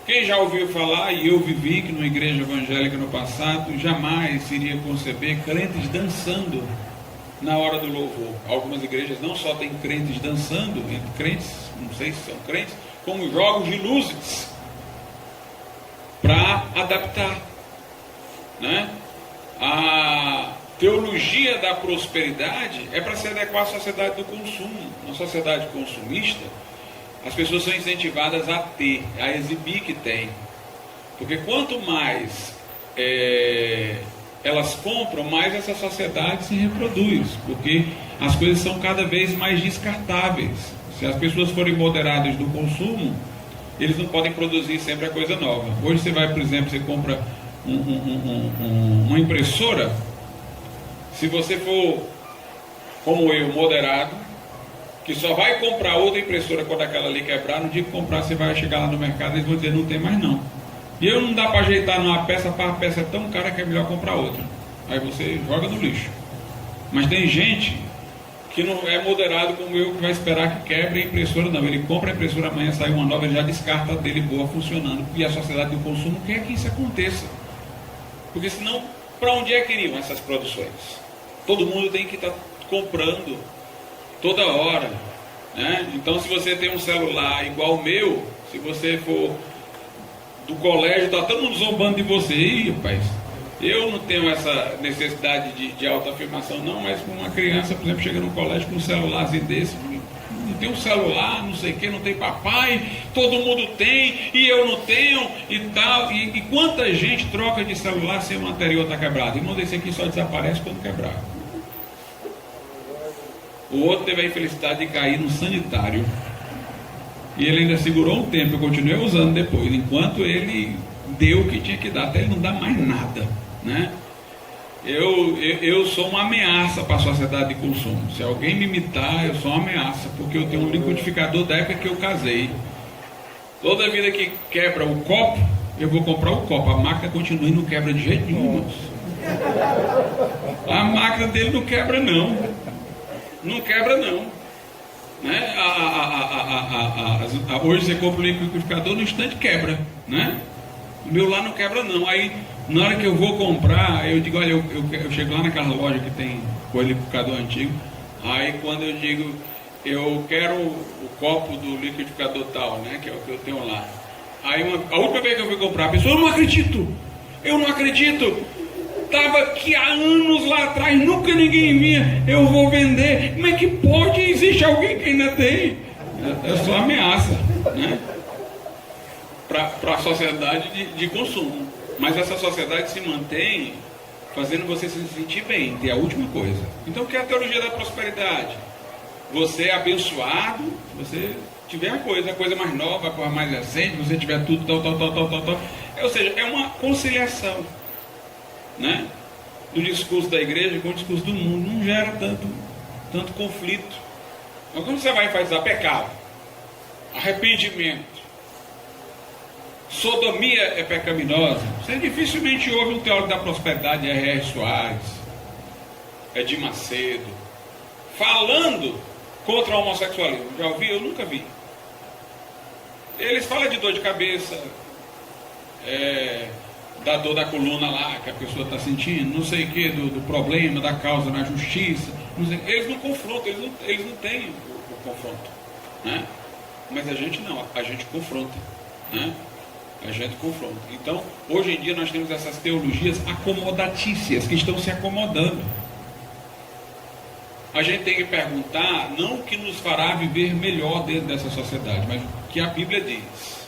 Quem já ouviu falar, e eu vivi, que numa igreja evangélica no passado, jamais iria conceber crentes dançando na hora do louvor. Algumas igrejas não só têm crentes dançando, entre crentes, não sei se são crentes, como jogos de luzes, para adaptar, né? A teologia da prosperidade é para se adequar à sociedade do consumo. Na sociedade consumista, as pessoas são incentivadas a ter, a exibir que tem. Porque quanto mais elas compram, mais essa sociedade se reproduz. Porque as coisas são cada vez mais descartáveis. Se as pessoas forem moderadas do consumo, eles não podem produzir sempre a coisa nova. Hoje você vai, por exemplo, você compra uma impressora. Se você for, como eu, moderado, que só vai comprar outra impressora quando aquela ali quebrar, no dia que comprar você vai chegar lá no mercado e eles vão dizer, não tem mais não. E eu não dá para ajeitar numa peça, a peça é tão cara que é melhor comprar outra. Aí você joga no lixo. Mas tem gente que não é moderado como eu, que vai esperar que quebre a impressora. Não, ele compra a impressora, amanhã sai uma nova, ele já descarta a dele boa funcionando. E a sociedade do consumo quer que isso aconteça. Porque senão, para onde é que iriam essas produções? Todo mundo tem que estar comprando toda hora, né? Então, se você tem um celular igual o meu, se você for do colégio, está todo mundo zombando de você. Ih, rapaz, eu não tenho essa necessidade de autoafirmação não, mas uma criança, por exemplo, chega no colégio com um celularzinho desse, não tem um celular, não sei o que, não tem papai, todo mundo tem, e eu não tenho, e tal. E quanta gente troca de celular sem o anterior estar quebrado? Irmão, desse aqui só desaparece quando quebrar. O outro teve a infelicidade de cair no sanitário. E ele ainda segurou um tempo, eu continuei usando depois, enquanto ele deu o que tinha que dar, até ele não dá mais nada, né? Eu sou uma ameaça para a sociedade de consumo. Se alguém me imitar, eu sou uma ameaça, porque eu tenho um liquidificador da época que eu casei. Toda vida que quebra o copo, eu vou comprar o copo. A máquina continua e não quebra de jeito nenhum, irmãos. A máquina dele não quebra não. Não quebra não, né? Hoje você compra o liquidificador, no instante quebra, né? O meu lá não quebra não. Aí na hora que eu vou comprar, eu digo, olha, eu chego lá naquela loja que tem o liquidificador antigo. Aí quando eu digo, eu quero o copo do liquidificador tal, né? Que é o que eu tenho lá. Aí a última vez que eu fui comprar, a pessoa, eu não acredito. Estava aqui há anos lá atrás, nunca ninguém vinha, eu vou vender. Como é que pode? Existe alguém que ainda tem? É só ameaça, né? Para a sociedade de consumo. Mas essa sociedade se mantém fazendo você se sentir bem, ter a última coisa. Então o que é a teologia da prosperidade? Você é abençoado, você tiver a coisa mais nova, a coisa mais recente, você tiver tudo, tal. Ou seja, é uma conciliação, né? Do discurso da igreja com o discurso do mundo. Não gera tanto conflito. Mas quando você vai fazer pecado, arrependimento, sodomia é pecaminosa, você dificilmente ouve um teólogo da prosperidade, R.R. Soares, Edir Macedo, falando contra o homossexualismo. Já ouvi? Eu nunca vi. Eles falam de dor de cabeça, da dor da coluna lá que a pessoa está sentindo, não sei o que, do problema, da causa na justiça, não sei, eles não confrontam, eles não têm o confronto, né? Mas a gente não, a gente confronta, né? A gente confronta. Então, hoje em dia nós temos essas teologias acomodatícias que estão se acomodando. A gente tem que perguntar não o que nos fará viver melhor dentro dessa sociedade, mas o que a Bíblia diz.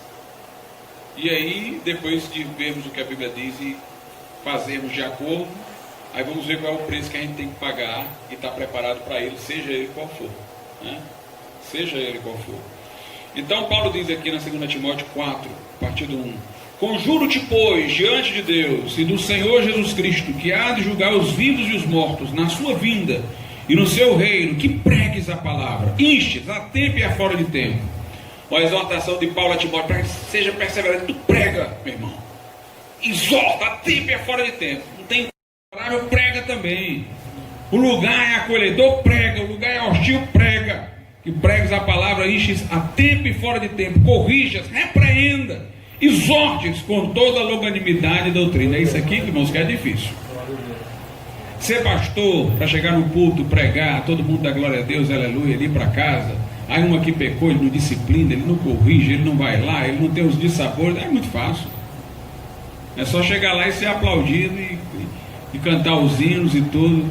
E aí, depois de vermos o que a Bíblia diz e fazermos de acordo, aí vamos ver qual é o preço que a gente tem que pagar e estar preparado para ele, seja ele qual for, né? Seja ele qual for. Então Paulo diz aqui na 2 Timóteo 4, a partir do 1: Conjuro-te, pois, diante de Deus e do Senhor Jesus Cristo, que há de julgar os vivos e os mortos na sua vinda e no seu reino, que pregues a palavra, instes a tempo e a fora de tempo. Uma exortação de Paulo a Timóteo, para que seja perseverante. Tu prega, meu irmão, exorta a tempo e a fora de tempo. Não tem palavra, prega também. O lugar é acolhedor, prega. O lugar é hostil, prega. Que pregues a palavra, instes a tempo e fora de tempo, corrijas, repreenda, exortes com toda a longanimidade e doutrina. É isso aqui, irmãos, que é difícil. Ser pastor, para chegar no culto, pregar, todo mundo dá glória a Deus, aleluia, ele ir para casa. Aí um aqui pecou, ele não disciplina, ele não corrige, ele não vai lá, ele não tem os dissabores. É muito fácil. É só chegar lá e ser aplaudido e cantar os hinos e tudo.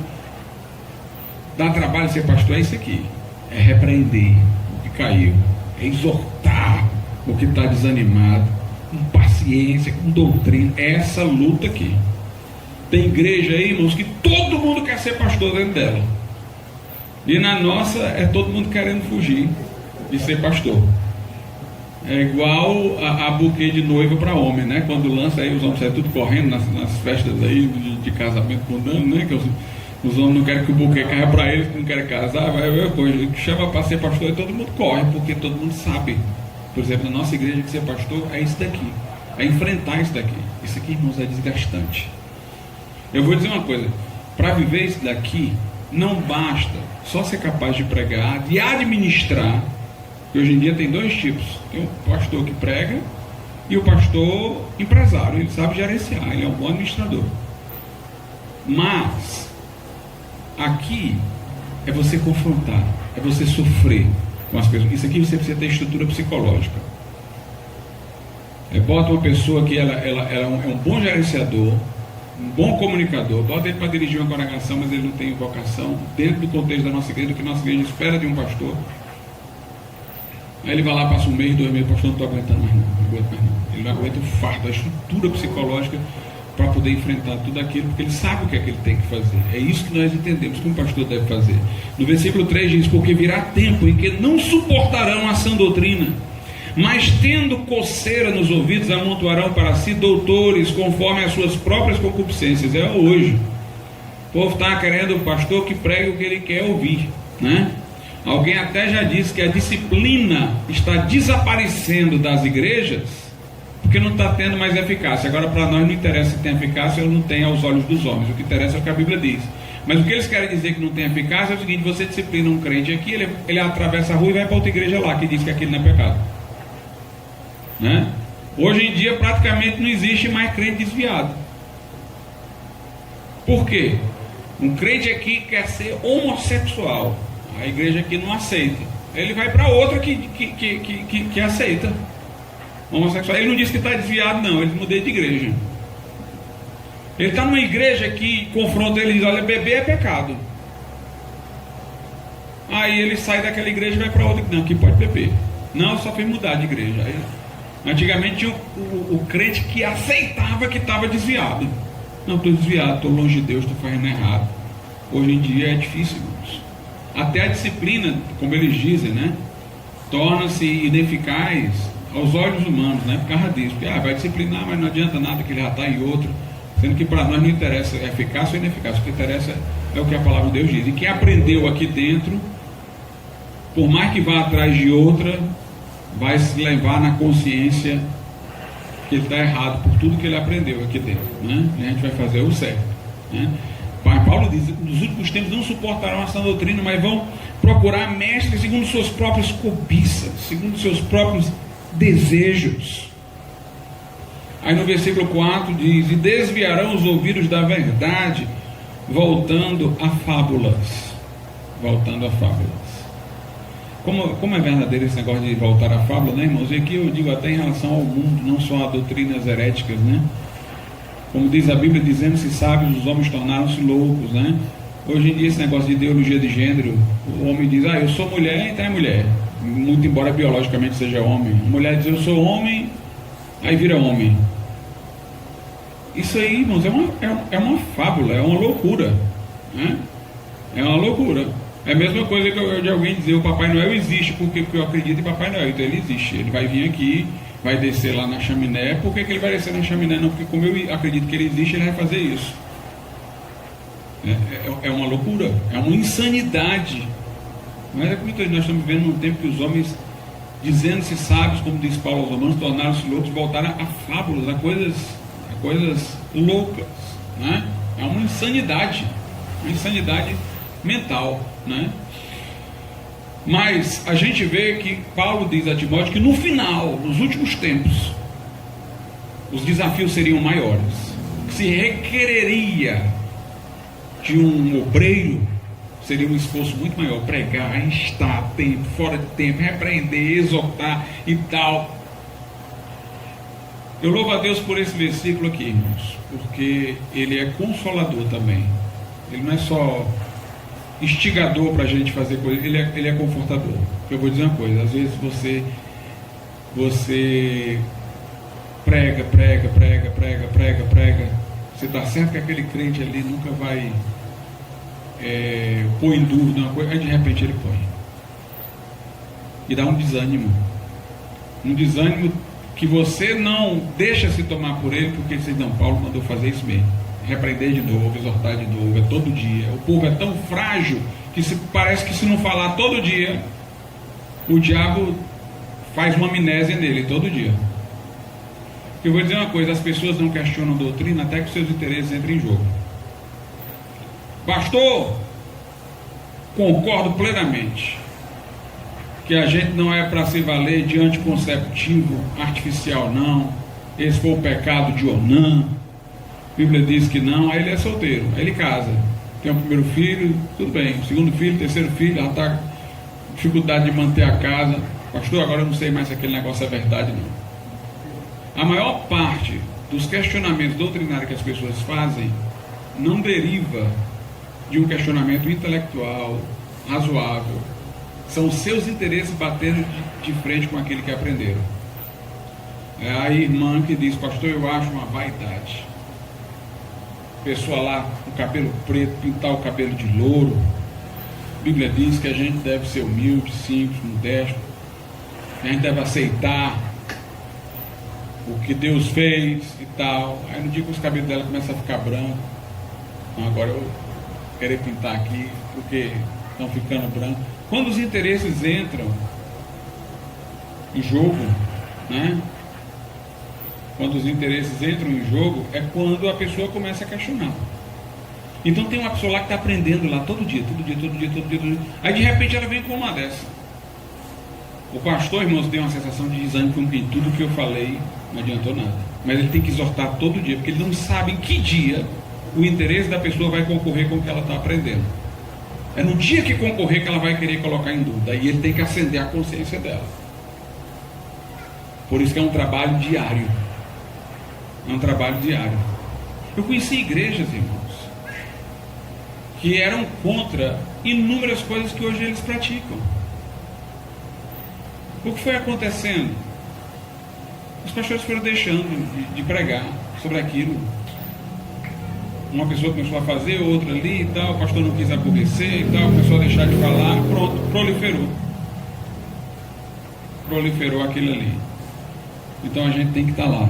Dá trabalho ser pastor, é isso aqui. É repreender o que caiu, é exortar o que está desanimado, com paciência, com doutrina. É essa luta aqui. Tem igreja aí, irmãos, que todo mundo quer ser pastor dentro dela. E na nossa é todo mundo querendo fugir de ser pastor. É igual a buquê de noiva para homem, né? Quando lança aí, os homens saem tudo correndo nas festas aí de casamento mudando, né? Que os homens não querem que o buquê caia para eles, não querem casar, que chama para ser pastor e todo mundo corre, porque todo mundo sabe. Por exemplo, na nossa igreja, que ser pastor é isso daqui, é enfrentar isso daqui. Isso aqui, irmãos, é desgastante. Eu vou dizer uma coisa, para viver isso daqui, não basta só ser capaz de pregar, de administrar, que hoje em dia tem dois tipos. Tem o pastor que prega e o pastor empresário, ele sabe gerenciar, ele é um bom administrador. Mas aqui é você confrontar, é você sofrer com as pessoas. Isso aqui você precisa ter estrutura psicológica. Bota uma pessoa que ela é um bom gerenciador, um bom comunicador, bota ele para dirigir uma congregação, mas ele não tem vocação, dentro do contexto da nossa igreja, do que a nossa igreja espera de um pastor. Aí ele vai lá, passa um mês, 2 meses, pastor, não estou aguentando mais não aguento mais não. Ele não aguenta o fardo, a estrutura psicológica para poder enfrentar tudo aquilo, porque ele sabe o que é que ele tem que fazer. É isso que nós entendemos que um pastor deve fazer. No versículo 3 diz: porque virá tempo em que não suportarão a sã doutrina, mas tendo coceira nos ouvidos, amontoarão para si doutores conforme as suas próprias concupiscências. É hoje. O povo está querendo o pastor que pregue o que ele quer ouvir, né? Alguém até já disse que a disciplina está desaparecendo das igrejas porque não está tendo mais eficácia. Agora, para nós não interessa se tem eficácia ou não tem aos olhos dos homens. O que interessa é o que a Bíblia diz. Mas o que eles querem dizer que não tem eficácia é o seguinte: você disciplina um crente aqui, ele atravessa a rua e vai para outra igreja lá que diz que aquilo não é pecado, né? Hoje em dia praticamente não existe mais crente desviado. Por quê? Um crente aqui quer ser homossexual, a igreja aqui não aceita, ele vai para outra que aceita homossexual. Ele não diz que está desviado não, ele mudou de igreja. Ele está numa igreja que confronta ele e diz: olha, beber é pecado. Aí ele sai daquela igreja e vai para outra. Não, aqui pode beber. Não, só fez mudar de igreja. Aí, antigamente tinha o crente que aceitava que estava desviado. Não, estou desviado, estou longe de Deus, estou fazendo errado. Hoje em dia é difícil, irmãos. Até a disciplina, como eles dizem, né, torna-se ineficaz aos olhos humanos, né, por causa disso. Porque vai disciplinar, mas não adianta nada, que ele já está em outro. Sendo que para nós não interessa eficácia ou ineficácia. O que interessa é o que a palavra de Deus diz. E quem aprendeu aqui dentro, por mais que vá atrás de outra, vai se levar na consciência que ele está errado por tudo que ele aprendeu aqui dentro, né? E a gente vai fazer o certo, né? Paulo diz: nos últimos tempos não suportarão essa doutrina, mas vão procurar mestres segundo suas próprias cobiças, segundo seus próprios desejos. Aí no versículo 4 diz: e desviarão os ouvidos da verdade, voltando a fábulas. Voltando a fábulas. Como é verdadeiro esse negócio de voltar à fábula, né, irmãos? E aqui eu digo até em relação ao mundo, não só a doutrinas heréticas, né? Como diz a Bíblia: dizendo-se sábios, os homens tornaram-se loucos, né? Hoje em dia esse negócio de ideologia de gênero, o homem diz: eu sou mulher, então é mulher, muito embora biologicamente seja homem. A mulher diz: eu sou homem, aí vira homem. Isso aí, irmãos, é uma fábula, é uma loucura, né? É uma loucura. É a mesma coisa que de alguém dizer: o Papai Noel existe, porque eu acredito em Papai Noel. Então ele existe, ele vai vir aqui, vai descer lá na chaminé. Por que ele vai descer na chaminé? Não, porque como eu acredito que ele existe, ele vai fazer isso. É uma loucura, é uma insanidade. Mas é como nós estamos vivendo num tempo que os homens, dizendo-se sábios, como diz Paulo aos Romanos, tornaram-se loucos, voltaram a fábulas, a coisas loucas, né? É uma insanidade mental, né? Mas a gente vê que Paulo diz a Timóteo que no final, nos últimos tempos, os desafios seriam maiores, que se requereria de um obreiro, seria um esforço muito maior: pregar, instar, tempo, fora de tempo, repreender, exortar e tal. Eu louvo a Deus por esse versículo aqui, irmãos, porque ele é consolador também. Ele não é só instigador para a gente fazer coisa, ele é confortador. Eu vou dizer uma coisa: às vezes você prega, você está certo que aquele crente ali nunca vai pôr em dúvida uma coisa, aí de repente ele põe, e dá um desânimo que você não deixa se tomar por ele, porque você diz: não, Paulo mandou fazer isso mesmo, repreender de novo, exortar de novo, é todo dia. O povo é tão frágil que parece que se não falar todo dia, o diabo faz uma amnésia nele todo dia. Eu vou dizer uma coisa: as pessoas não questionam a doutrina até que seus interesses entrem em jogo. Pastor, concordo plenamente que a gente não é para se valer de anticonceptivo artificial, não. Esse foi o pecado de Onã. A Bíblia diz que não. Aí ele é solteiro, aí ele casa, tem o primeiro filho, tudo bem, o segundo filho, terceiro filho, já está com dificuldade de manter a casa. Pastor, agora eu não sei mais se aquele negócio é verdade, não. A maior parte dos questionamentos doutrinários que as pessoas fazem não deriva de um questionamento intelectual, razoável, São os seus interesses batendo de frente com aquele que aprenderam. É a irmã que diz: pastor, eu acho uma vaidade. Pessoa lá com cabelo preto, pintar o cabelo de louro. A Bíblia diz que a gente deve ser humilde, simples, modesto. A gente deve aceitar o que Deus fez e tal. Aí no dia que os cabelos dela começam a ficar brancos, então agora eu querer pintar aqui porque estão ficando brancos. Quando os interesses entram em jogo, né? Quando os interesses entram em jogo, é quando a pessoa começa a questionar. Então tem uma pessoa lá que está aprendendo lá todo dia. Aí de repente ela vem com uma dessa. O pastor, irmãos, tem uma sensação de desânimo com que tudo que eu falei não adiantou nada. Mas ele tem que exortar todo dia, porque ele não sabe em que dia o interesse da pessoa vai concorrer com o que ela está aprendendo. É no dia que concorrer que ela vai querer colocar em dúvida. Aí ele tem que acender a consciência dela. Por isso que é um trabalho diário. É um trabalho diário. Eu conheci igrejas, irmãos, que eram contra inúmeras coisas que hoje eles praticam. O que foi acontecendo? Os pastores foram deixando de pregar sobre aquilo. Uma pessoa começou a fazer, outra ali e tal, o pastor não quis aborrecer e tal, começou a deixar de falar, pronto, proliferou aquilo ali. Então a gente tem que estar lá,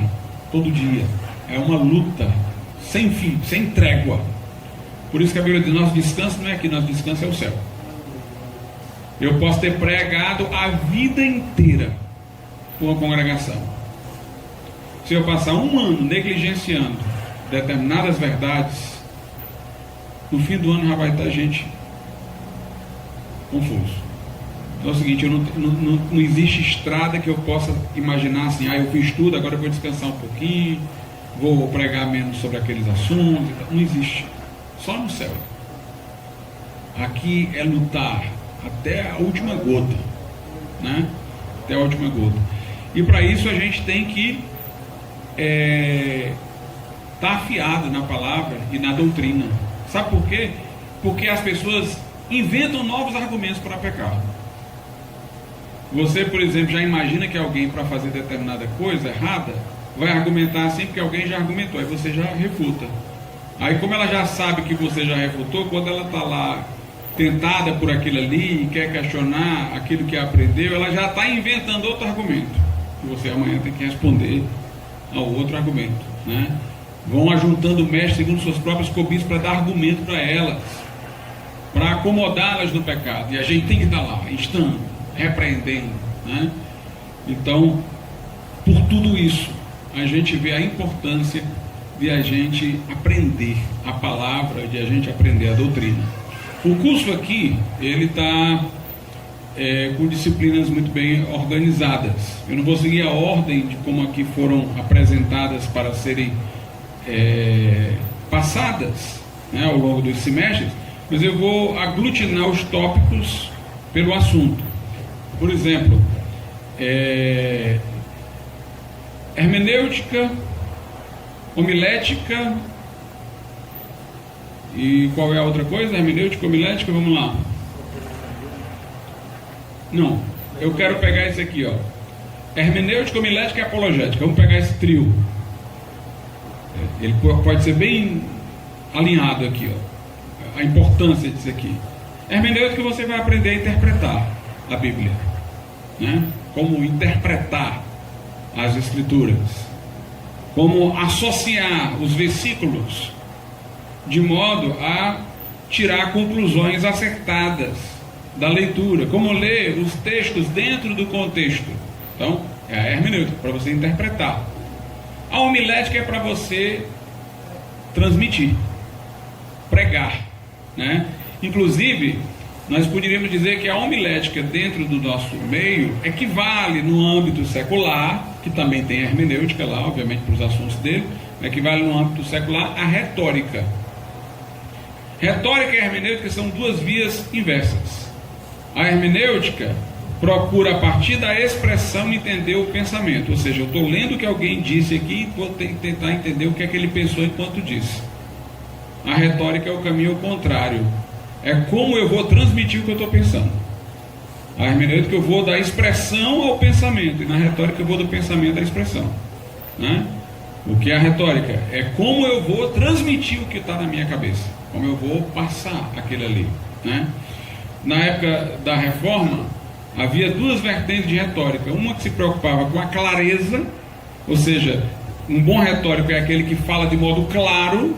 todo dia. É uma luta, sem fim, sem trégua. Por isso que a Bíblia diz: nosso descanso não é aqui, nosso descanso é o céu. Eu posso ter pregado a vida inteira por uma congregação. Se eu passar um ano negligenciando determinadas verdades, no fim do ano já vai estar gente confuso. Então é o seguinte: não existe estrada que eu possa imaginar assim: eu fiz tudo, agora eu vou descansar um pouquinho, vou pregar menos sobre aqueles assuntos. Não existe. Só no céu. Aqui é lutar até a última gota, né? Até a última gota. E para isso a gente tem que estar afiado na palavra e na doutrina. Sabe por quê? Porque as pessoas inventam novos argumentos para pecar. Você, por exemplo, já imagina que alguém, para fazer determinada coisa errada, vai argumentar assim porque alguém já argumentou, aí você já refuta. Aí, como ela já sabe que você já refutou, quando ela está lá tentada por aquilo ali e quer questionar aquilo que aprendeu, ela já está inventando outro argumento, que você amanhã tem que responder ao outro argumento, né? Vão ajuntando o mestre segundo suas próprias cobiças para dar argumento para elas, para acomodá-las no pecado. E a gente tem que estar lá, instando, repreendendo, né? Então, por tudo isso, a gente vê a importância de a gente aprender a palavra, de a gente aprender a doutrina. O curso aqui, ele está com disciplinas muito bem organizadas. Eu não vou seguir a ordem de como aqui foram apresentadas para serem passadas, né, ao longo dos semestres, mas eu vou aglutinar os tópicos pelo assunto. Por exemplo, hermenêutica, homilética, e qual é a outra coisa? Hermenêutica, homilética, vamos lá. Não, eu quero pegar esse aqui, ó. Hermenêutica, homilética e apologética. Vamos pegar esse trio. Ele pode ser bem alinhado aqui, ó. A importância disso aqui. Hermenêutica, você vai aprender a interpretar a Bíblia, né? Como interpretar as Escrituras, como associar os versículos de modo a tirar conclusões acertadas da leitura, como ler os textos dentro do contexto. Então, é a hermenêutica, para você interpretar. A homilética é para você transmitir, pregar, né? Inclusive, nós poderíamos dizer que a homilética dentro do nosso meio equivale no âmbito secular, que também tem hermenêutica lá, obviamente para os assuntos dele, equivale no âmbito secular à retórica. Retórica e hermenêutica são duas vias inversas. A hermenêutica procura, a partir da expressão, entender o pensamento. Ou seja, eu estou lendo o que alguém disse aqui e vou tentar entender o que é que ele pensou enquanto disse. A retórica é o caminho contrário. É como eu vou transmitir o que eu estou pensando. A hermenêutica eu vou da expressão ao pensamento, e na retórica eu vou do pensamento à expressão, né? O que é a retórica? É como eu vou transmitir o que está na minha cabeça, como eu vou passar aquilo ali, né? Na época da Reforma, havia duas vertentes de retórica. Uma que se preocupava com a clareza, ou seja, um bom retórico é aquele que fala de modo claro,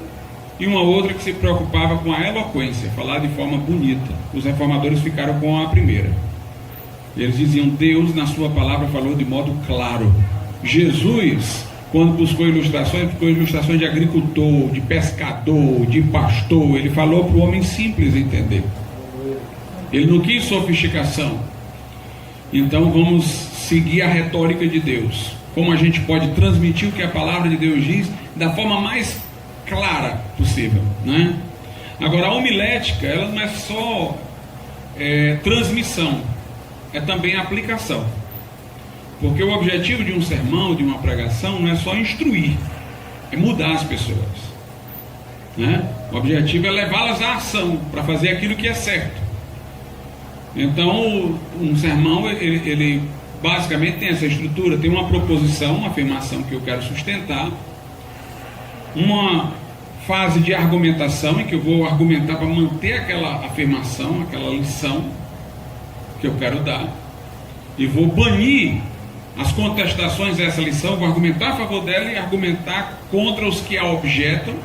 e uma outra que se preocupava com a eloquência, falar de forma bonita. Os reformadores ficaram com a primeira. Eles diziam: Deus na sua palavra falou de modo claro. Jesus, quando buscou ilustrações de agricultor, de pescador, de pastor, ele falou para o homem simples entender. Ele não quis sofisticação. Então vamos seguir a retórica de Deus. Como a gente pode transmitir o que a palavra de Deus diz da forma mais clara possível, né? Agora, a homilética, ela não é só transmissão, é também aplicação. Porque o objetivo de um sermão, de uma pregação, não é só instruir, é mudar as pessoas, né? O objetivo é levá-las à ação, para fazer aquilo que é certo. Então, um sermão, ele basicamente tem essa estrutura, tem uma proposição, uma afirmação que eu quero sustentar, uma fase de argumentação, em que eu vou argumentar para manter aquela afirmação, aquela lição que eu quero dar, e vou banir as contestações dessa lição, vou argumentar a favor dela e argumentar contra os que a objetam.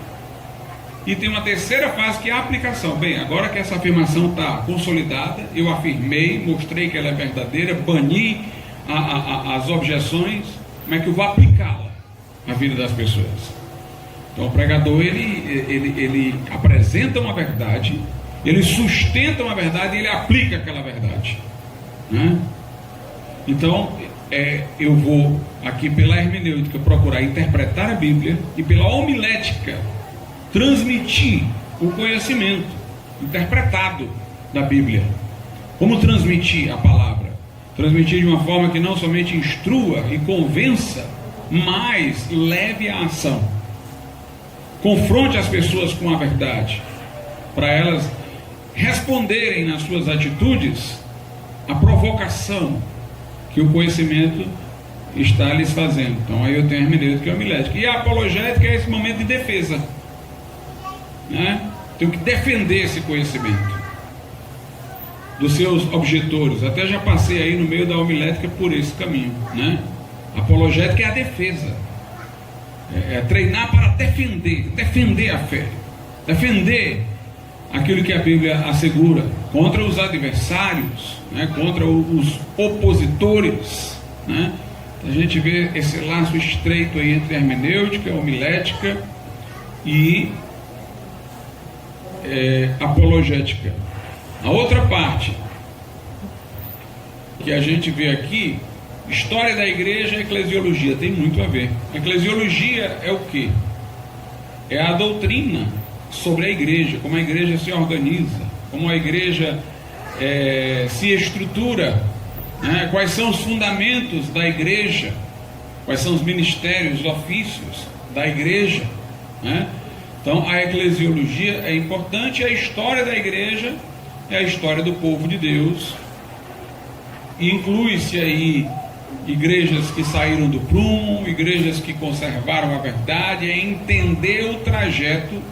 E tem uma terceira fase, que é a aplicação. Bem, agora que essa afirmação está consolidada, eu afirmei, mostrei que ela é verdadeira, bani as objeções, como é que eu vou aplicá-la na vida das pessoas? Então o pregador, ele apresenta uma verdade, ele sustenta uma verdade e ele aplica aquela verdade, né? Então eu vou aqui pela hermenêutica procurar interpretar a Bíblia, e pela homilética transmitir o conhecimento interpretado da Bíblia. Como transmitir a palavra? Transmitir de uma forma que não somente instrua e convença, mas leve à ação. Confronte as pessoas com a verdade, para elas responderem nas suas atitudes a provocação que o conhecimento está lhes fazendo. Então aí eu tenho a hermenêutica e a homilética. E a apologética é esse momento de defesa, né? Tenho que defender esse conhecimento dos seus objetores. Até já passei aí no meio da homilética por esse caminho, né? A apologética é a defesa, é treinar para defender a fé, defender aquilo que a Bíblia assegura contra os adversários, né? Contra os opositores, né? A gente vê esse laço estreito aí entre a hermenêutica, a homilética e apologética. A outra parte que a gente vê aqui, história da igreja e eclesiologia, tem muito a ver. A eclesiologia é o quê? É a doutrina sobre a igreja, como a igreja se organiza, como a igreja se estrutura, né? Quais são os fundamentos da igreja, quais são os ministérios, os ofícios da igreja, né? Então a eclesiologia é importante. A história da igreja é a história do povo de Deus, inclui-se aí igrejas que saíram do prumo, igrejas que conservaram a verdade, é entender o trajeto,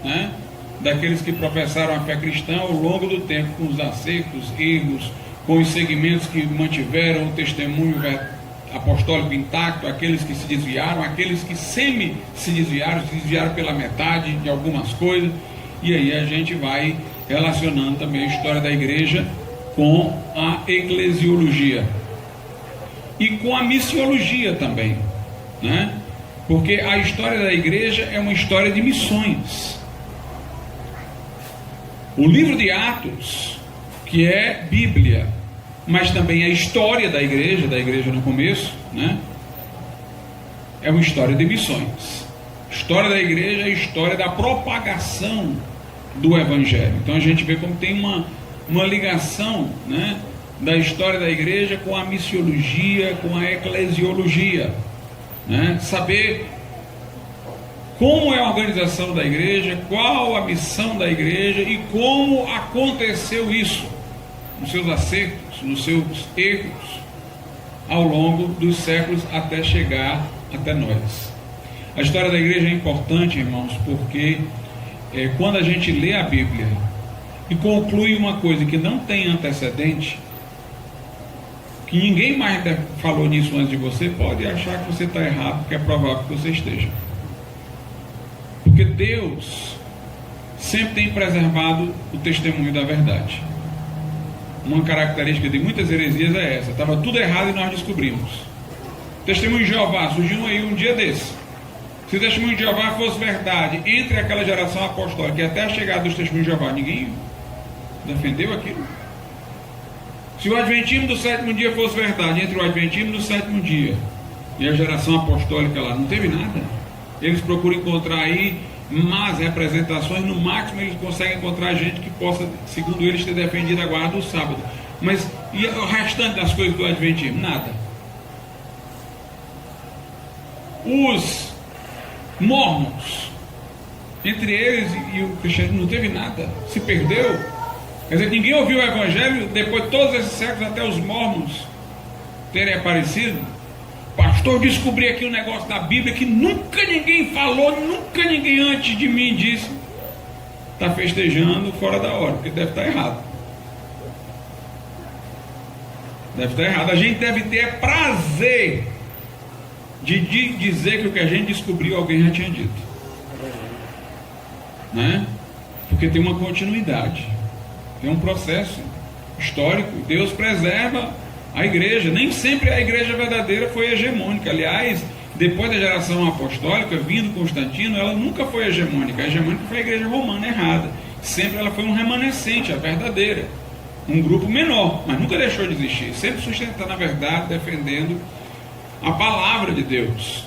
né, daqueles que professaram a fé cristã ao longo do tempo, com os acertos, erros, com os segmentos que mantiveram o testemunho apostólico intacto, aqueles que se desviaram, aqueles que se desviaram pela metade de algumas coisas. E aí a gente vai relacionando também a história da igreja com a eclesiologia e com a missiologia também, né? Porque a história da igreja é uma história de missões. O livro de Atos, que é Bíblia, mas também a história da igreja no começo, né? É uma história de missões. A história da igreja é a história da propagação do evangelho. Então a gente vê como tem uma ligação, né, da história da igreja com a missiologia, com a eclesiologia, né? Saber como é a organização da igreja, qual a missão da igreja e como aconteceu isso, nos seus acertos, nos seus erros, ao longo dos séculos até chegar até nós. A história da igreja é importante, irmãos, porque quando a gente lê a Bíblia e conclui uma coisa que não tem antecedente, que ninguém mais falou nisso antes de você, pode achar que você está errado, porque é provável que você esteja. Porque Deus sempre tem preservado o testemunho da verdade. Uma característica de muitas heresias é essa: estava tudo errado e nós descobrimos. O testemunho de Jeová surgiu aí um dia desse. Se o testemunho de Jeová fosse verdade entre aquela geração apostólica e até a chegada dos testemunhos de Jeová, ninguém defendeu aquilo. Se o adventismo do sétimo dia fosse verdade entre o adventismo do sétimo dia e a geração apostólica lá, não teve nada. Eles procuram encontrar aí más representações, no máximo eles conseguem encontrar gente que possa, segundo eles, ter defendido a guarda do sábado. Mas e o restante das coisas do adventismo? Nada. Os mormons, entre eles e o cristianismo, não teve nada, se perdeu. Quer dizer, ninguém ouviu o evangelho depois de todos esses séculos, até os mormons terem aparecido. Pastor, descobri aqui um negócio da Bíblia que nunca ninguém falou, nunca ninguém antes de mim disse. Está festejando fora da hora, porque deve estar errado. Deve estar errado. A gente deve ter prazer de dizer que o que a gente descobriu alguém já tinha dito, né? Porque tem uma continuidade, tem um processo histórico. Deus preserva a igreja. Nem sempre a igreja verdadeira foi hegemônica. Aliás, depois da geração apostólica, vindo Constantino, ela nunca foi hegemônica. A hegemônica foi a igreja romana errada. Sempre ela foi um remanescente, a verdadeira, um grupo menor, mas nunca deixou de existir, sempre sustentando a verdade, defendendo a palavra de Deus.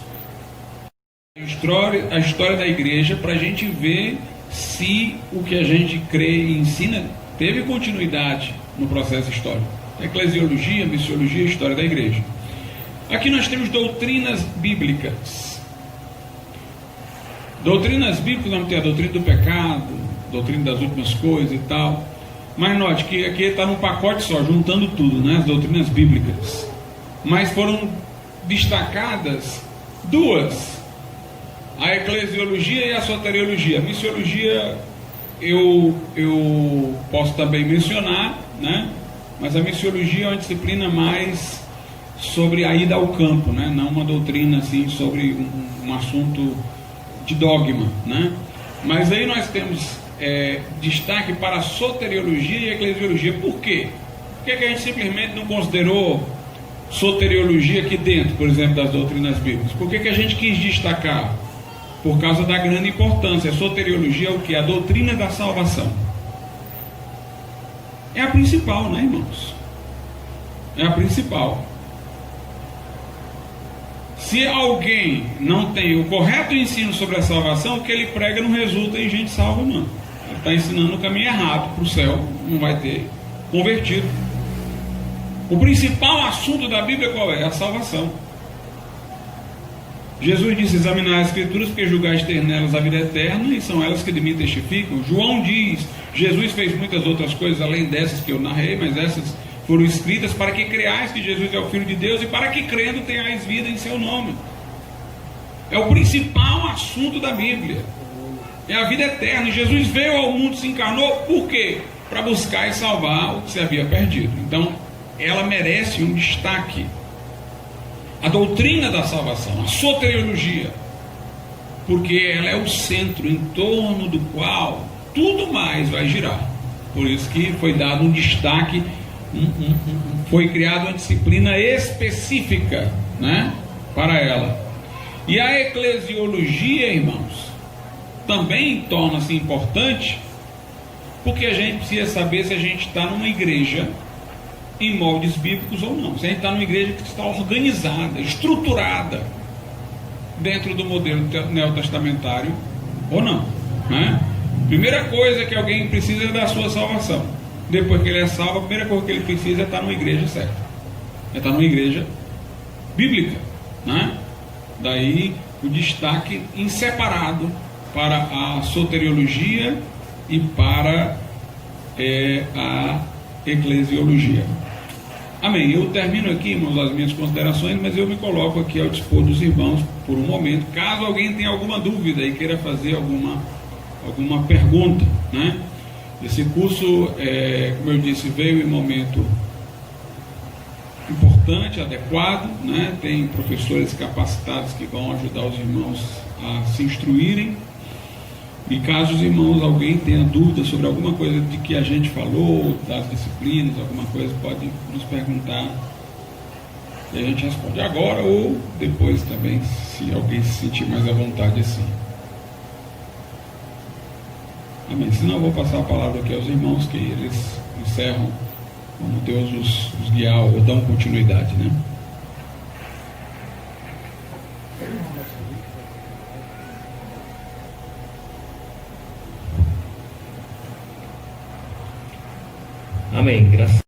A história da igreja, para a gente ver se o que a gente crê e ensina teve continuidade no processo histórico. Eclesiologia, missiologia e história da igreja. Aqui nós temos doutrinas bíblicas. Doutrinas bíblicas, vamos ter a doutrina do pecado, doutrina das últimas coisas e tal. Mas note que aqui está num pacote só, juntando tudo, né? As doutrinas bíblicas. Mas foram destacadas duas: a eclesiologia e a soteriologia. A missiologia eu posso também mencionar, né? Mas a missiologia é uma disciplina mais sobre a ida ao campo, né? Não uma doutrina assim sobre um assunto de dogma, né? Mas aí nós temos destaque para a soteriologia e a eclesiologia. Por quê? Por que a gente simplesmente não considerou soteriologia aqui dentro, por exemplo, das doutrinas bíblicas? Por que a gente quis destacar? Por causa da grande importância. A soteriologia é o que? A doutrina da salvação. É a principal, né, irmãos? É a principal. Se alguém não tem o correto ensino sobre a salvação, o que ele prega não resulta em gente salva, não. Ele está ensinando o caminho errado para o céu, não vai ter convertido. O principal assunto da Bíblia qual é? A salvação. Jesus disse: examinar as escrituras, porque julgais ter nelas a vida eterna, e são elas que de mim testificam. João diz: Jesus fez muitas outras coisas além dessas que eu narrei, mas essas foram escritas para que creais que Jesus é o Filho de Deus, e para que crendo tenhais vida em seu nome. É o principal assunto da Bíblia, é a vida eterna. E Jesus veio ao mundo, se encarnou, por quê? Para buscar e salvar o que se havia perdido. Então ela merece um destaque. A doutrina da salvação, a soteriologia, porque ela é o centro em torno do qual tudo mais vai girar. Por isso que foi dado um destaque, foi criada uma disciplina específica, né, para ela. E a eclesiologia, irmãos, também torna-se importante, porque a gente precisa saber se a gente está numa igreja em moldes bíblicos ou não. Se a gente está numa igreja que está organizada, estruturada dentro do modelo neotestamentário ou não, né? Primeira coisa que alguém precisa é da sua salvação. Depois que ele é salvo, a primeira coisa que ele precisa é estar numa igreja certa, é estar numa igreja bíblica, né? Daí o destaque inseparado para a soteriologia e para a eclesiologia. Amém. Eu termino aqui, irmãos, as minhas considerações, mas eu me coloco aqui ao dispor dos irmãos por um momento, caso alguém tenha alguma dúvida e queira fazer alguma pergunta, né? Esse curso, como eu disse, veio em momento importante, adequado, né? Tem professores capacitados que vão ajudar os irmãos a se instruírem. E caso os irmãos, alguém tenha dúvida sobre alguma coisa de que a gente falou, das disciplinas, alguma coisa, pode nos perguntar e a gente responde agora ou depois também, se alguém se sentir mais à vontade assim. Amém. Senão eu vou passar a palavra aqui aos irmãos, que eles encerram, como Deus os guiar ou dão continuidade, né? Amém. Graças